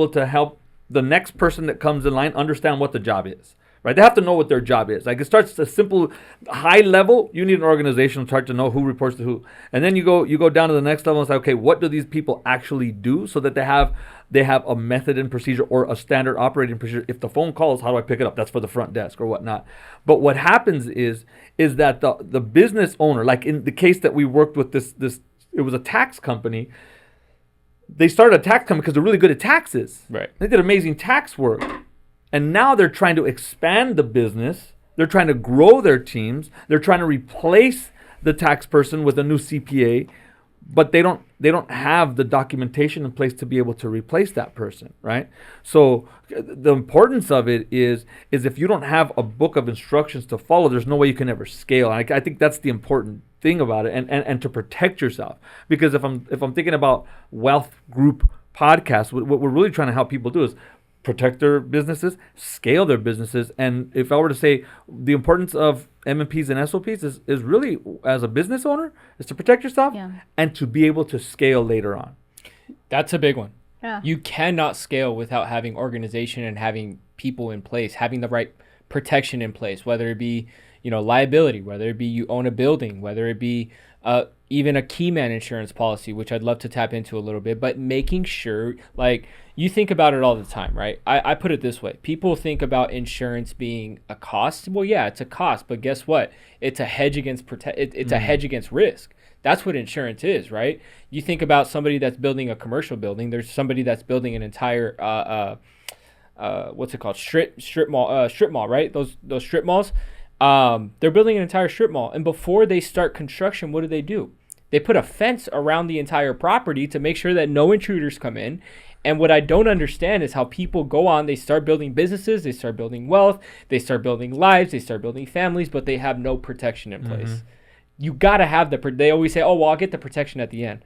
to help the next person that comes in line understand what the job is. Right? They have to know what their job is. Like, it starts a simple high level. You need an organizational chart to know who reports to who. And then you go down to the next level and say, okay, what do these people actually do, so that they have a method and procedure or a standard operating procedure. If the phone calls, how do I pick it up? That's for the front desk or whatnot. But what happens is that the business owner, like in the case that we worked with this it was a tax company. They started a tax company because they're really good at taxes. Right. They did amazing tax work. And now they're trying to expand the business. They're trying to grow their teams. They're trying to replace the tax person with a new CPA, but they don't have the documentation in place to be able to replace that person, right? So the importance of it is if you don't have a book of instructions to follow, there's no way you can ever scale. And I think that's the important thing about it, and to protect yourself. Because if I'm thinking about Wealth Group podcasts, what we're really trying to help people do is protect their businesses, scale their businesses. And if I were to say the importance of MMPs and SOPs is really, as a business owner, is to protect yourself and to be able to scale later on. That's a big one. Yeah. You cannot scale without having organization and having people in place, having the right protection in place, whether it be, liability, whether it be you own a building, whether it be even a key man insurance policy, which I'd love to tap into a little bit, but making sure, like, you think about it all the time, right? I put it this way. People think about insurance being a cost. Well, yeah, it's a cost, but guess what? It's a hedge against it's a hedge against risk. That's what insurance is, right? You think about somebody that's building a commercial building. There's somebody that's building an entire what's it called? Strip mall, right? Those strip malls. They're building an entire strip mall, and before they start construction, what do? They put a fence around the entire property to make sure that no intruders come in. And what I don't understand is how people go on, they start building businesses, they start building wealth, they start building lives, they start building families, but they have no protection in place. You got to have they always say, oh, well, I'll get the protection at the end.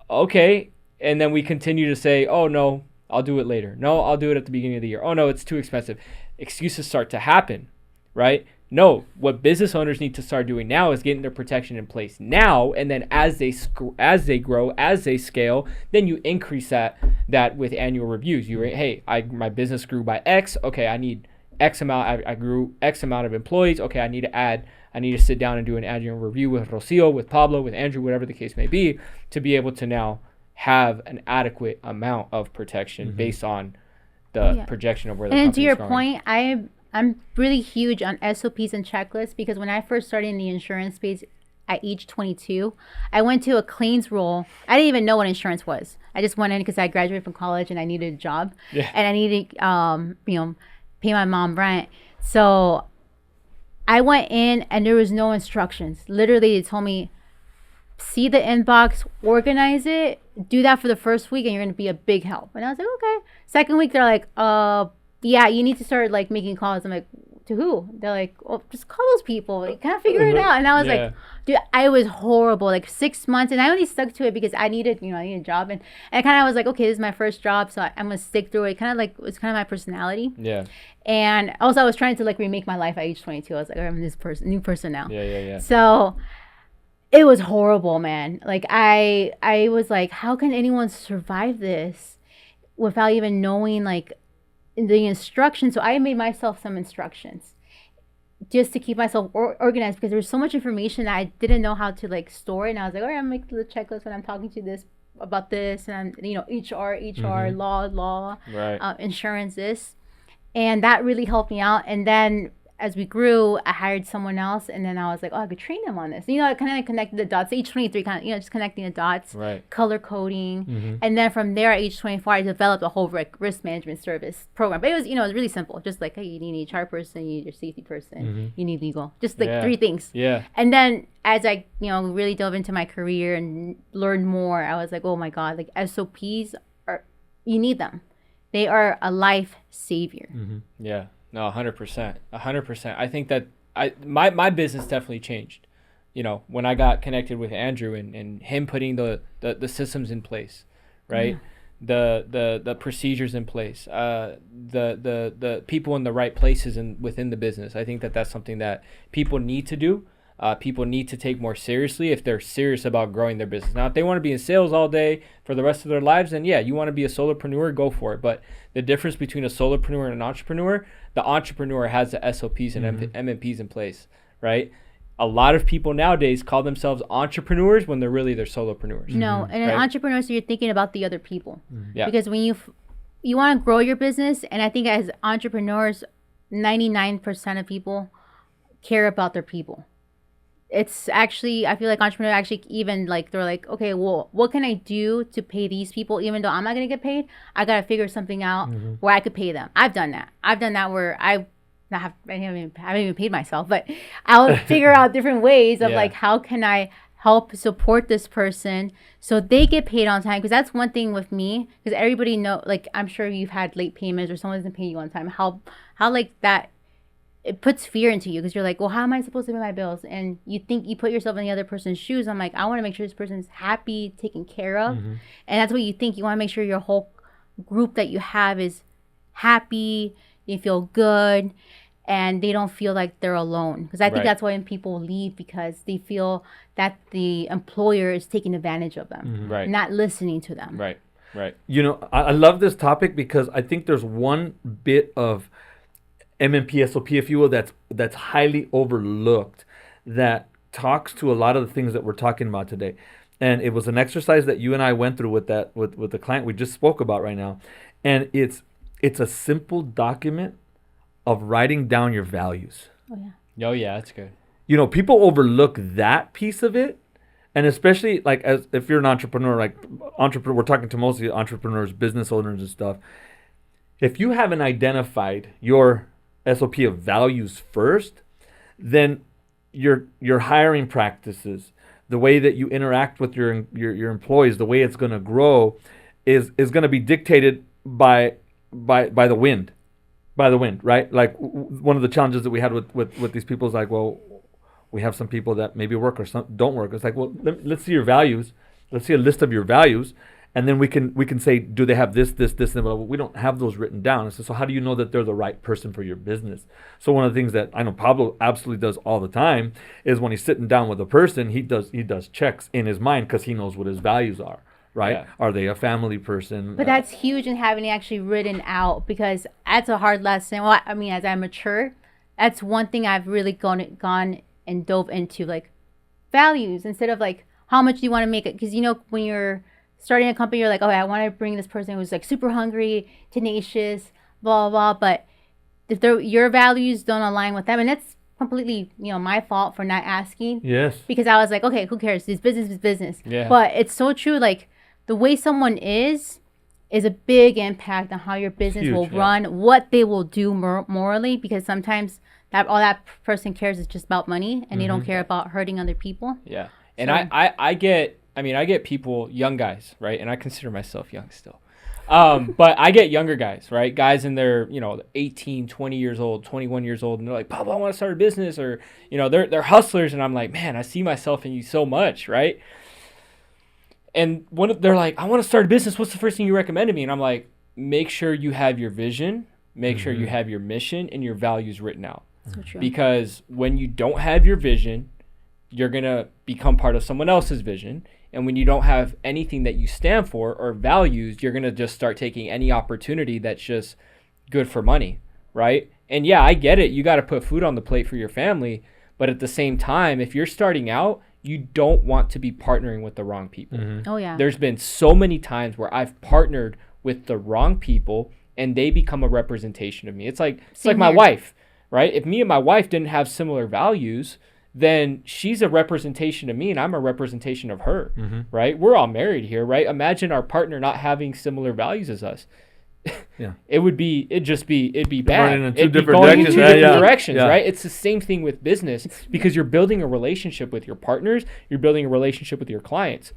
Okay. And then we continue to say, oh, no, I'll do it later. No, I'll do it at the beginning of the year. Oh, no, it's too expensive. Excuses start to happen, right? No, what business owners need to start doing now is getting their protection in place now, and then as they grow, as they scale, then you increase that with annual reviews. Hey, my business grew by X. Okay, I need X amount. I grew X amount of employees. Okay, I need to sit down and do an annual review with Rocio, with Pablo, with Andrew, whatever the case may be, to be able to now have an adequate amount of protection based on the projection of where the company's going. And to your point, I'm really huge on SOPs and checklists, because when I first started in the insurance space at age 22, I went to a claims role. I didn't even know what insurance was. I just went in because I graduated from college and I needed a job, and I needed, pay my mom rent. So I went in and there was no instructions. Literally, they told me, see the inbox, organize it, do that for the first week, and you're going to be a big help. And I was like, okay. Second week, they're like, yeah, you need to start like making calls. I'm like, to who? They're like, oh, just call those people. You can't figure it out. And I was like, dude, I was horrible. Like 6 months, and I only stuck to it because I needed a job, and I kind of was like, okay, this is my first job, so I'm gonna stick through it. Kind of like it's kind of my personality. Yeah. And also, I was trying to like remake my life at age 22. I was like, I'm this new person now. Yeah. So it was horrible, man. Like I was like, how can anyone survive this without even knowing like the instructions? So I made myself some instructions just to keep myself organized, because there was so much information that I didn't know how to like store it. And I was like, all right, I'm gonna make the checklist when I'm talking to this about this, and HR, law, right. Insurance, this, and that really helped me out. And then as we grew, I hired someone else, and then I was like, oh, I could train them on this. I kind of connected the dots. Age 23, just connecting the dots, right. Color coding. And then from there, at age 24, I developed a whole risk management service program. But it was, it was really simple. Just like, hey, you need an HR person, you need your safety person, you need legal. Just like 3 things. Yeah. And then as I, really dove into my career and learned more, I was like, oh my God, like SOPs you need them. They are a life savior. Yeah. No, 100%. 100%. I think that my business definitely changed. When I got connected with Andrew and him putting the systems in place, right? The procedures in place, the people in the right places within the business. I think that that's something that people need to do. People need to take more seriously if they're serious about growing their business. Now, if they want to be in sales all day for the rest of their lives, then yeah, you want to be a solopreneur, go for it. But the difference between a solopreneur and an entrepreneur, the entrepreneur has the SOPs and MMPs in place, right? A lot of people nowadays call themselves entrepreneurs when they're solopreneurs. No, and an entrepreneur, so you're thinking about the other people. Yeah. Because when you want to grow your business, and I think as entrepreneurs, 99% of people care about their people. It's actually, I feel like entrepreneurs actually even like, they're like, okay, well, what can I do to pay these people? Even though I'm not going to get paid, I got to figure something out where I could pay them. I've done that where I haven't even paid myself, but I'll figure out different ways of like, how can I help support this person so they get paid on time? Because that's one thing with me, because everybody know, like, I'm sure you've had late payments or someone doesn't pay you on time. How like that, it puts fear into you, because you're like, well, how am I supposed to pay my bills? And you think you put yourself in the other person's shoes. I'm like, I want to make sure this person's happy, taken care of. And that's what you think. You want to make sure your whole group that you have is happy, they feel good, and they don't feel like they're alone. Because I think that's why when people leave, because they feel that the employer is taking advantage of them, not listening to them. Right. I love this topic because I think there's one bit of MMP SOP, if you will, that's highly overlooked, that talks to a lot of the things that we're talking about today. And it was an exercise that you and I went through with the client we just spoke about right now. And it's a simple document of writing down your values. Oh yeah, that's good. People overlook that piece of it. And especially like if you're an entrepreneur, we're talking to mostly entrepreneurs, business owners and stuff. If you haven't identified your SOP of values first, then your hiring practices, the way that you interact with your employees, the way it's going to grow, is going to be dictated by the wind, right? Like one of the challenges that we had with these people is like, well, we have some people that maybe work or some don't work. It's like, well, let's see your values. Let's see a list of your values, and then we can say, do they have this, and blah. We don't have those written down. So how do you know that they're the right person for your business? So one of the things that I know Pablo absolutely does all the time is when he's sitting down with a person, he does checks in his mind because he knows what his values are. Right? Yeah. Are they a family person? But that's huge in having it actually written out, because that's a hard lesson. Well, I mean, as I mature, that's one thing I've really gone and dove into, like values, instead of like how much do you want to make it? Because when you're starting a company, you're like, okay, I want to bring this person who's like super hungry, tenacious, blah blah blah. But if your values don't align with them, and that's completely my fault for not asking. Yes. Because I was like, okay, who cares? This business is business. Yeah. But it's so true. Like the way someone is a big impact on how your business will run, what they will do morally, because sometimes all that person cares is just about money, and they don't care about hurting other people. Yeah. And so, I get people, young guys, right? And I consider myself young still. But I get younger guys, right? Guys in their, 18, 20 years old, 21 years old, and they're like, Pablo, I want to start a business, or, they're hustlers, and I'm like, man, I see myself in you so much, right? And they're like, I want to start a business. What's the first thing you recommend to me? And I'm like, make sure you have your vision, make sure you have your mission and your values written out. So true. Because when you don't have your vision, you're going to become part of someone else's vision. And when you don't have anything that you stand for or values, you're going to just start taking any opportunity that's just good for money, right? And yeah, I get it. You got to put food on the plate for your family. But at the same time, if you're starting out, you don't want to be partnering with the wrong people. Oh, yeah. There's been so many times where I've partnered with the wrong people and they become a representation of me. It's like my wife, right? If me and my wife didn't have similar values, then she's a representation of me and I'm a representation of her, right? We're all married here, right? Imagine our partner not having similar values as us. Yeah. It'd be bad. Running in two It'd be different going in directions. two different directions, Yeah. right? It's the same thing with business, because you're building a relationship with your partners, you're building a relationship with your clients.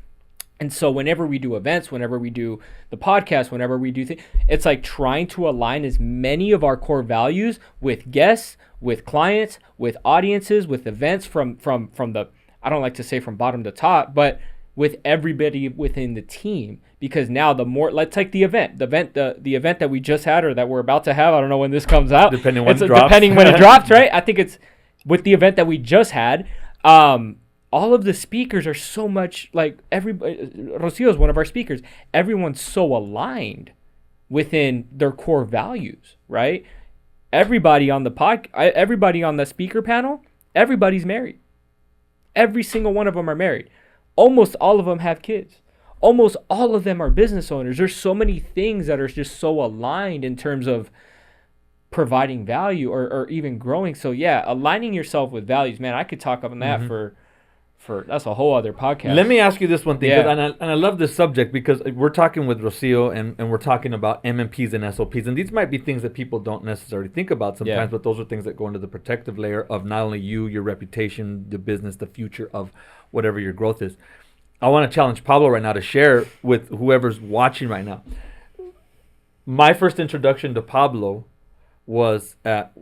And so whenever we do events, whenever we do the podcast, whenever we do things, it's like trying to align as many of our core values with guests, with clients, with audiences, with events from the, I don't like to say from bottom to top, but with everybody within the team. Because now let's take the event that we just had, or that we're about to have. I don't know when this comes out. Depending when it drops, right? I think it's with the event that we just had. All of the speakers are so much like Rocio is one of our speakers. Everyone's so aligned within their core values, right? Everybody on the speaker panel, everybody's married. Every single one of them are married. Almost all of them have kids. Almost all of them are business owners. There's so many things that are just so aligned in terms of providing value or even growing. So yeah, aligning yourself with values, man, I could talk on that for that's a whole other podcast. Let me ask you this one thing, Yeah. and I love this subject because we're talking with Rocio and we're talking about MMPs and SOPs, and these might be things that people don't necessarily think about sometimes, but those are things that go into the protective layer of not only you, your reputation, the business, the future of whatever your growth is. I want to challenge Pablo right now to share with whoever's watching right now. My first introduction to Pablo was at,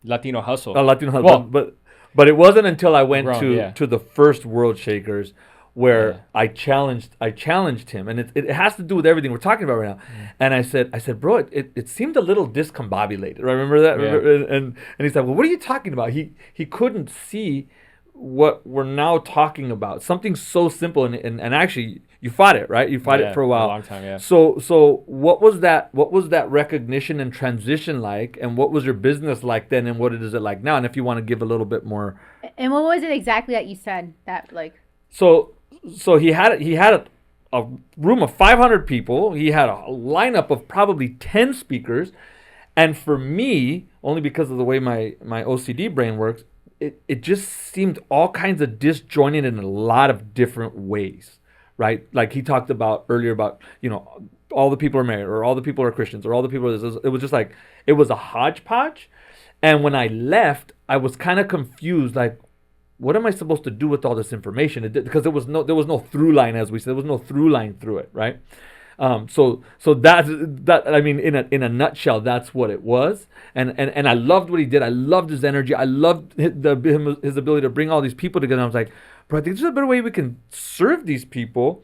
Latino Hustle. Latino Hustle, Well, but it wasn't until I went Grown, to the first World Shakers where I challenged him, and it has to do with everything we're talking about right now. And I said, bro, it seemed a little discombobulated. Remember that? Yeah. And he said, well, what are you talking about? He couldn't see what we're now talking about. Something so simple, and actually you fought it, right? You fought it for a while. A long time, yeah. So what was that recognition and transition like, and what was your business like then, and what is it like now? And if you want to give a little bit more. And what was it exactly that you said that like? So he had a room of 500 people. He had a lineup of probably 10 speakers, and for me, only because of the way my OCD brain works, it just seemed all kinds of disjointed in a lot of different ways, right? Like he talked about earlier about, all the people are married, or all the people are Christians, or all the people are this. It was just like, it was a hodgepodge. And when I left, I was kind of confused, like, what am I supposed to do with all this information? Because there was no through line, as we said. There was no through line through it, right? So that I mean, in a nutshell, that's what it was. And I loved what he did. I loved his energy. I loved his ability to bring all these people together. I was like, bro, I think there's a better way we can serve these people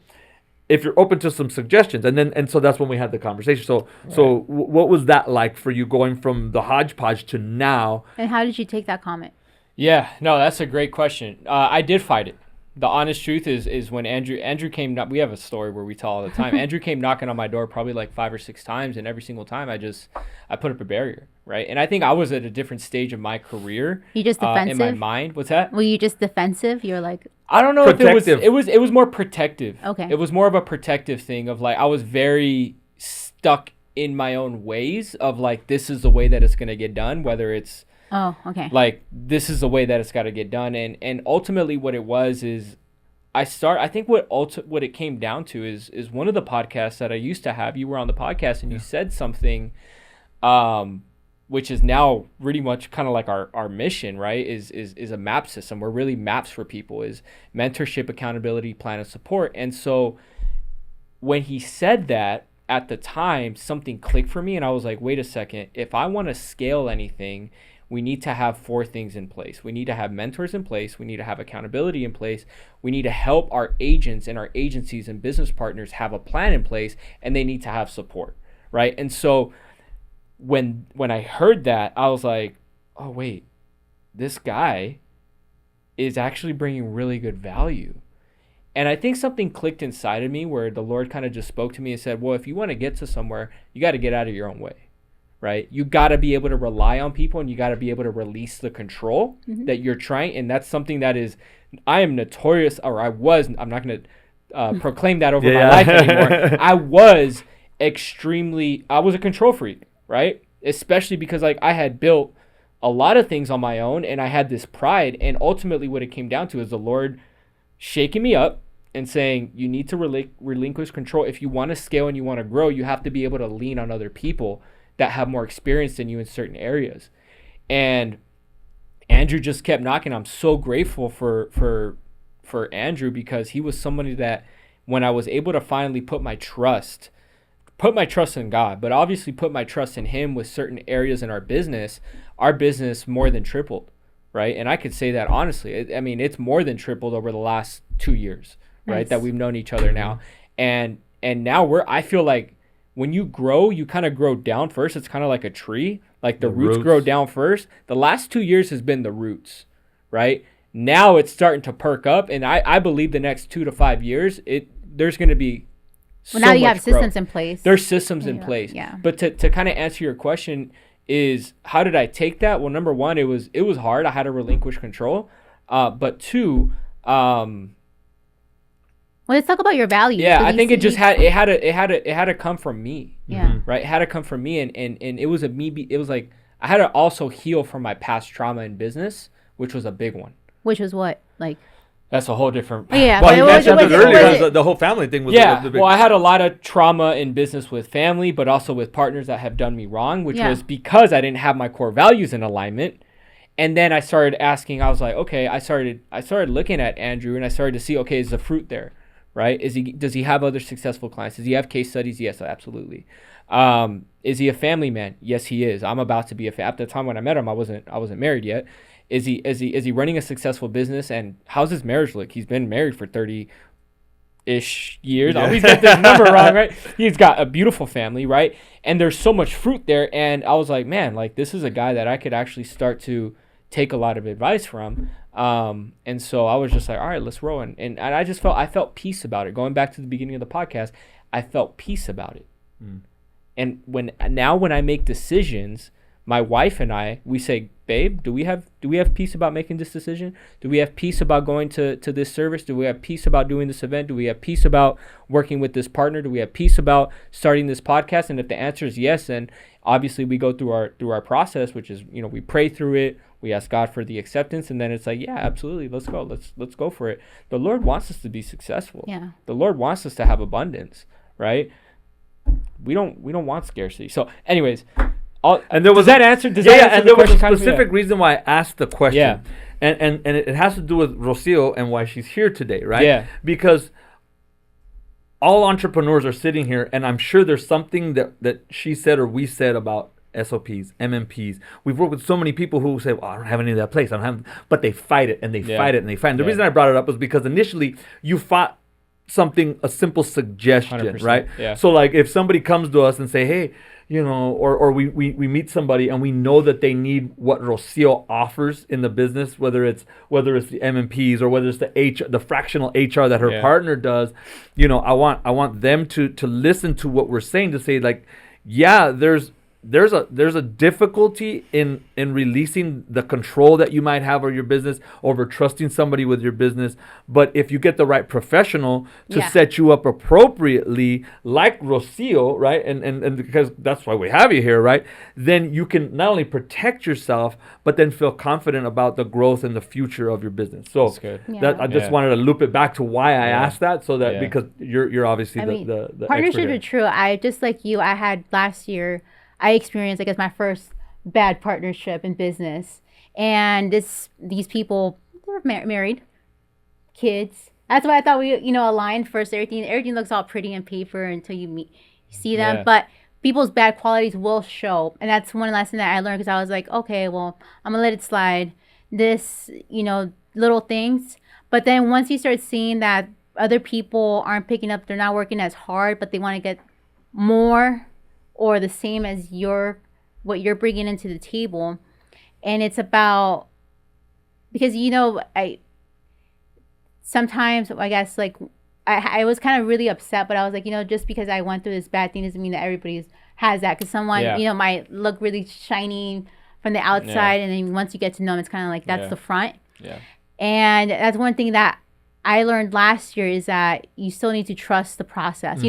if you're open to some suggestions. And so that's when we had the conversation. So what was that like for you, going from the hodgepodge to now? And how did you take that comment? Yeah, no, that's a great question. I did fight it. The honest truth is when Andrew came, we have a story where we tell all the time. Andrew came knocking on my door probably like 5 or 6 times, and every single time I put up a barrier, right? And I think I was at a different stage of my career. You just defensive? In my mind. What's that? Were you just defensive? You're like, I don't know protective. if it was more protective. Okay. It was more of a protective thing of like, I was very stuck in my own ways of like, this is the way that it's going to get done, whether it's oh, okay. like, this is the way that it's got to get done. And ultimately what it was is I think what it came down to is one of the podcasts that I used to have, you were on the podcast and you said something, which is now really much kind of like our mission, right? Is a map system. We're really maps for people, is mentorship, accountability, plan, and support. And so when he said that, at the time, something clicked for me, and I was like, wait a second, if I want to scale anything, we need to have 4 things in place. We need to have mentors in place. We need to have accountability in place. We need to help our agents and our agencies and business partners have a plan in place, and they need to have support, right? And so when I heard that, I was like, oh, wait, this guy is actually bringing really good value. And I think something clicked inside of me where the Lord kind of just spoke to me and said, well, if you want to get to somewhere, you got to get out of your own way. Right? You got to be able to rely on people, and you got to be able to release the control that you're trying. And that's something that I am notorious, or I'm not going to proclaim that over my life anymore. I was a control freak, right? Especially because like I had built a lot of things on my own, and I had this pride. And ultimately what it came down to is the Lord shaking me up and saying, you need to relinquish control. If you want to scale and you want to grow, you have to be able to lean on other people that have more experience than you in certain areas. And Andrew just kept knocking. I'm so grateful for Andrew, because he was somebody that when I was able to finally put my trust in God, but obviously put my trust in him with certain areas in our business more than tripled, right? And I could say that honestly. I mean, it's more than tripled over the last 2 years, right? Nice. That we've known each other now. And now I feel like when you grow, you kind of grow down first. It's kind of like a tree. Like the roots grow down first. The last 2 years has been the roots, right? Now it's starting to perk up. And I believe the next 2 to 5 years, there's going to be so now you much have systems growth. in place. There's systems in place. Yeah. But to kind of answer your question is, how did I take that? Well, number one, it was hard. I had to relinquish control. But 2, well, let's talk about your values. yeah, So I think it had to come from me. Yeah. Right? It had to come from me, and it was it was like I had to also heal from my past trauma in business, which was a big one. Which was what? Like, that's a whole different. oh, yeah. Well, but you what was mentioned it what was earlier. The whole family thing was the big. Well, I had a lot of trauma in business with family, but also with partners that have done me wrong, which was because I didn't have my core values in alignment. And then I started asking. I was like, okay. I started looking at Andrew, and I started to see, okay, is the fruit there? Right? Does he have other successful clients? Does he have case studies? Yes, absolutely. Is he a family man? Yes, he is. I'm about to be at the time when I met him, I wasn't married yet. Is he running a successful business? And how's his marriage look? He's been married for 30-ish years. I always get this number wrong, right? He's got a beautiful family, right? And there's so much fruit there. And I was like, man, like this is a guy that I could actually start to take a lot of advice from. And so I was just like, all right, let's roll. And I just I felt peace about it. Going back to the beginning of the podcast, I felt peace about it. And when I make decisions, my wife and we say, babe, do we have peace about making this decision? Do we have peace about going to this service? Do we have peace about doing this event? Do we have peace about working with this partner? Do we have peace about starting this podcast? And if the answer is yes, then obviously we go through our process, which is, we pray through it. We ask God for the acceptance, and then it's like, yeah, absolutely, let's go. Let's go for it. The Lord wants us to be successful. Yeah. The Lord wants us to have abundance, right? We don't want scarcity. So anyways, And there was does that answer? Does yeah, that yeah, answer and the there was a question, kind of? specific reason why I asked the question. Yeah. And it has to do with Rocio and why she's here today, right? Yeah. Because all entrepreneurs are sitting here, and I'm sure there's something that she said or we said about SOPs, MMPs. We've worked with so many people who say, well, I don't have any of that place. I don't have, but they fight it and they Yeah. fight it and they fight it. And the Yeah. reason I brought it up was because initially you fought something, a simple suggestion, 100%, right? yeah. So like if somebody comes to us and say, hey, you know, or we meet somebody and we know that they need what Rocio offers in the business, whether it's the MMPs or whether it's the fractional HR that her Yeah. partner does, you know, I want them to listen to what we're saying, to say like, yeah, there's a difficulty in releasing the control that you might have over your business, over trusting somebody with your business. But if you get the right professional to Yeah. set you up appropriately, like Rocio, right? And because that's why we have you here, right? Then you can not only protect yourself, but then feel confident about the growth and the future of your business. So That's good. Yeah. that I just Yeah. wanted to loop it back to why I Yeah. asked that, so that Yeah. because you're obviously I mean, the expert partnerships here. are true. I just like you. I had last year. I experienced, I guess, my first bad partnership in business, and these people, they're married, kids. That's why I thought we, aligned first. Everything looks all pretty on paper until you see them. Yeah. But people's bad qualities will show, and that's one lesson that I learned, because I was like, okay, well, I'm gonna let it slide. This, little things. But then once you start seeing that other people aren't picking up, they're not working as hard, but they want to get more or the same as what you're bringing into the table. And it's about, because sometimes I guess like I was kind of really upset, but I was like, just because I went through this bad thing doesn't mean that everybody has that, because someone Yeah. might look really shiny from the outside, and then once you get to know them, it's kind of like that's Yeah. the front. Yeah. And that's one thing that I learned last year, is that you still need to trust the process.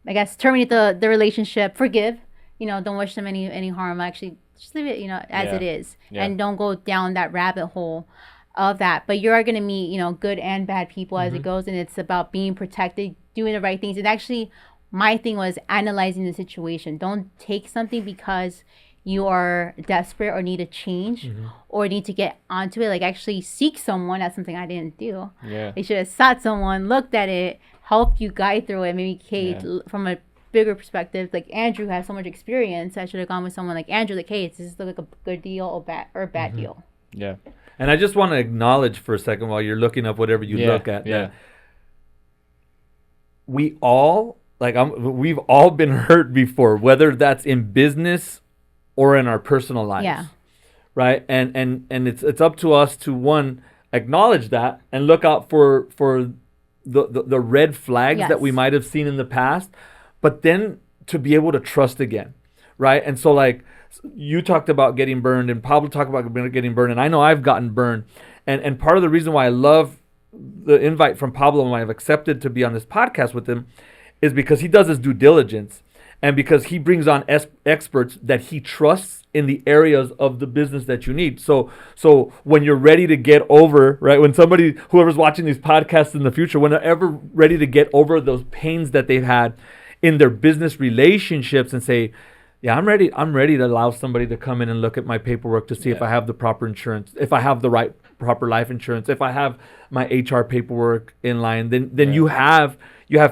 I guess terminate the relationship, forgive, don't wish them any harm. Actually, just leave it, as Yeah. it is, Yeah. and don't go down that rabbit hole of that. But you are going to meet, good and bad people as it goes, and it's about being protected, doing the right things. And actually, my thing was analyzing the situation. Don't take something because you are desperate or need a change or need to get onto it. Like, actually seek someone. That's something I didn't do. Yeah. They should have sought someone, looked at it, helped you guide through it. Maybe Kate, Yeah. from a bigger perspective, like Andrew has so much experience. I should have gone with someone like Andrew. Like, hey, does this look like a good deal or bad deal? Yeah. And I just want to acknowledge for a second, while you're looking up whatever you Yeah, look at, yeah. that we've all been hurt before, whether that's in business or in our personal lives. Yeah. Right. And it's up to us to, one, acknowledge that and look out for the red flags Yes. that we might have seen in the past, but then to be able to trust again. Right. And so, like, you talked about getting burned, and Pablo talked about getting burned, and I know I've gotten burned. And part of the reason why I love the invite from Pablo and why I've accepted to be on this podcast with him is because he does his due diligence, and because he brings on experts that he trusts in the areas of the business that you need. So when you're ready to get over, right, when whoever's watching these podcasts in the future, when they're ever ready to get over those pains that they've had in their business relationships, and say, yeah, I'm ready to allow somebody to come in and look at my paperwork to see if I have the proper insurance, if I have the right proper life insurance, if I have my HR paperwork in line, then you have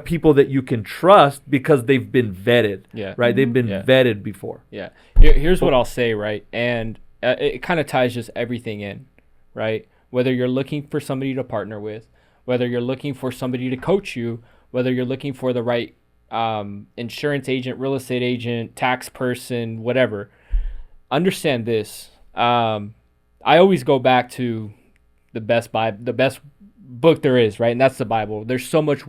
people that you can trust because they've been vetted. Yeah. Right? They've been Yeah. vetted before. Yeah. Here's what I'll say, right? And it kind of ties just everything in, right? Whether you're looking for somebody to partner with, whether you're looking for somebody to coach you, whether you're looking for the right insurance agent, real estate agent, tax person, whatever, understand this. I always go back to the best book there is, right? And that's the Bible. There's so much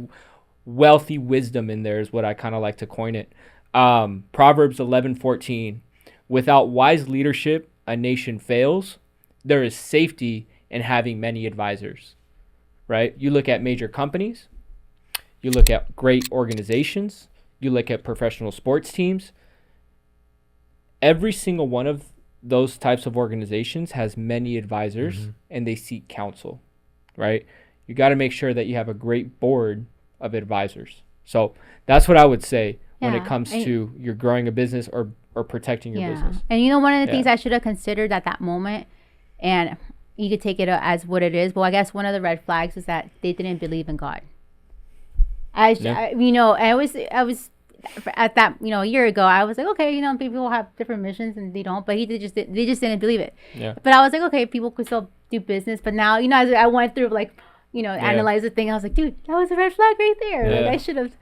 wealthy wisdom in there, is what I kind of like to coin it. Proverbs 11:14. Without wise leadership, a nation fails. There is safety in having many advisors, right? You look at major companies, you look at great organizations, you look at professional sports teams. Every single one of those types of organizations has many advisors, and they seek counsel, right? You got to make sure that you have a great board of advisors. So that's what I would say. when it Yeah, comes to you're growing a business or protecting your business. And you know, one of the things Yeah. I should have considered at that moment, and you could take it as what it is, but I guess one of the red flags is that they didn't believe in God. You know, I was at that, you know, a year ago, I was like, okay, you know, people have different missions and they don't, but they just didn't believe it. Yeah. But I was like, okay, people could still do business. But now, you know, as I went through, like, you know, analyze the thing, I was like, dude, that was a red flag right there. Yeah. Like, I should have,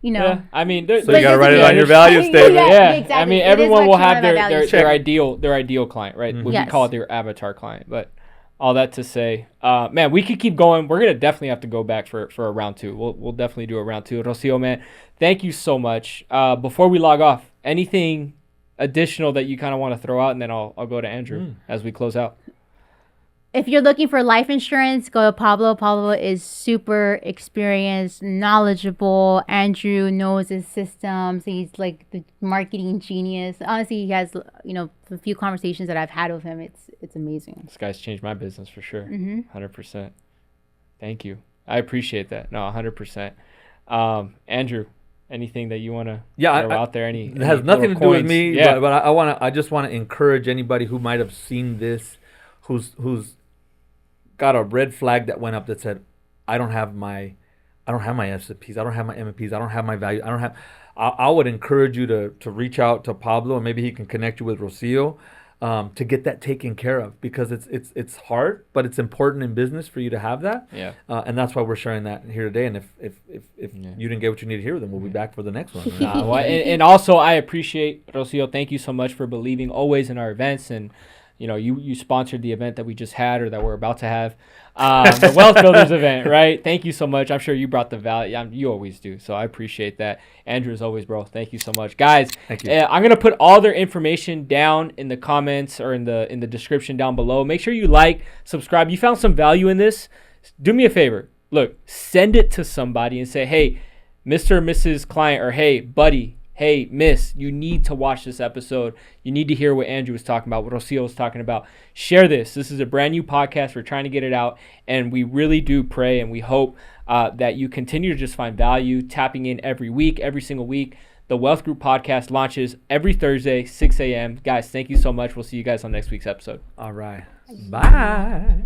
you know. Yeah. I mean, So you gotta write it on your value Yeah, statement. yeah. exactly. I mean, It is everyone what will you want have in my their values. their ideal client, right? We Yes. call it their avatar client. But all that to say, man, we could keep going. We're gonna definitely have to go back for a round two. We'll definitely do a round two. Rocio, man, thank you so much. Before we log off, anything additional that you kind of want to throw out, and then I'll go to Andrew as we close out. If you're looking for life insurance, go to Pablo. Pablo is super experienced, knowledgeable. Andrew knows his systems. He's like the marketing genius. Honestly, he has, you know, a few conversations that I've had with him. It's amazing. This guy's changed my business for sure. Mm-hmm. 100%. Thank you. I appreciate that. No, 100%. Andrew, anything that you want to throw out there? It has nothing to do with me, but I just want to encourage anybody who might have seen this, who's got a red flag that went up that said, I don't have my SCPs, I don't have my MMPs, I don't have my value, I would encourage you to reach out to Pablo, and maybe he can connect you with Rocio, to get that taken care of, because it's hard, but it's important in business for you to have that. Yeah. And that's why we're sharing that here today. And if you didn't get what you need to hear, then we'll be back for the next one. Well, and also I appreciate, Rocio, thank you so much for believing always in our events. And you know, you sponsored the event that we just had, or that we're about to have, the Wealth Builders event, right? Thank you so much. I'm sure you brought the value. You always do, so I appreciate that. Andrew, as always, bro, thank you so much, guys. Thank you. I'm gonna put all their information down in the comments or in the description down below. Make sure you like, subscribe. You found some value in this? Do me a favor. Look, send it to somebody and say, hey, Mr. or Mrs. Client, or hey, buddy, hey, miss, you need to watch this episode. You need to hear what Andrew was talking about, what Rocio was talking about. Share this. This is a brand new podcast. We're trying to get it out, and we really do pray and we hope that you continue to just find value, tapping in every week, every single week. The Wealth Group podcast launches every Thursday, 6 a.m. Guys, thank you so much. We'll see you guys on next week's episode. All right. Bye.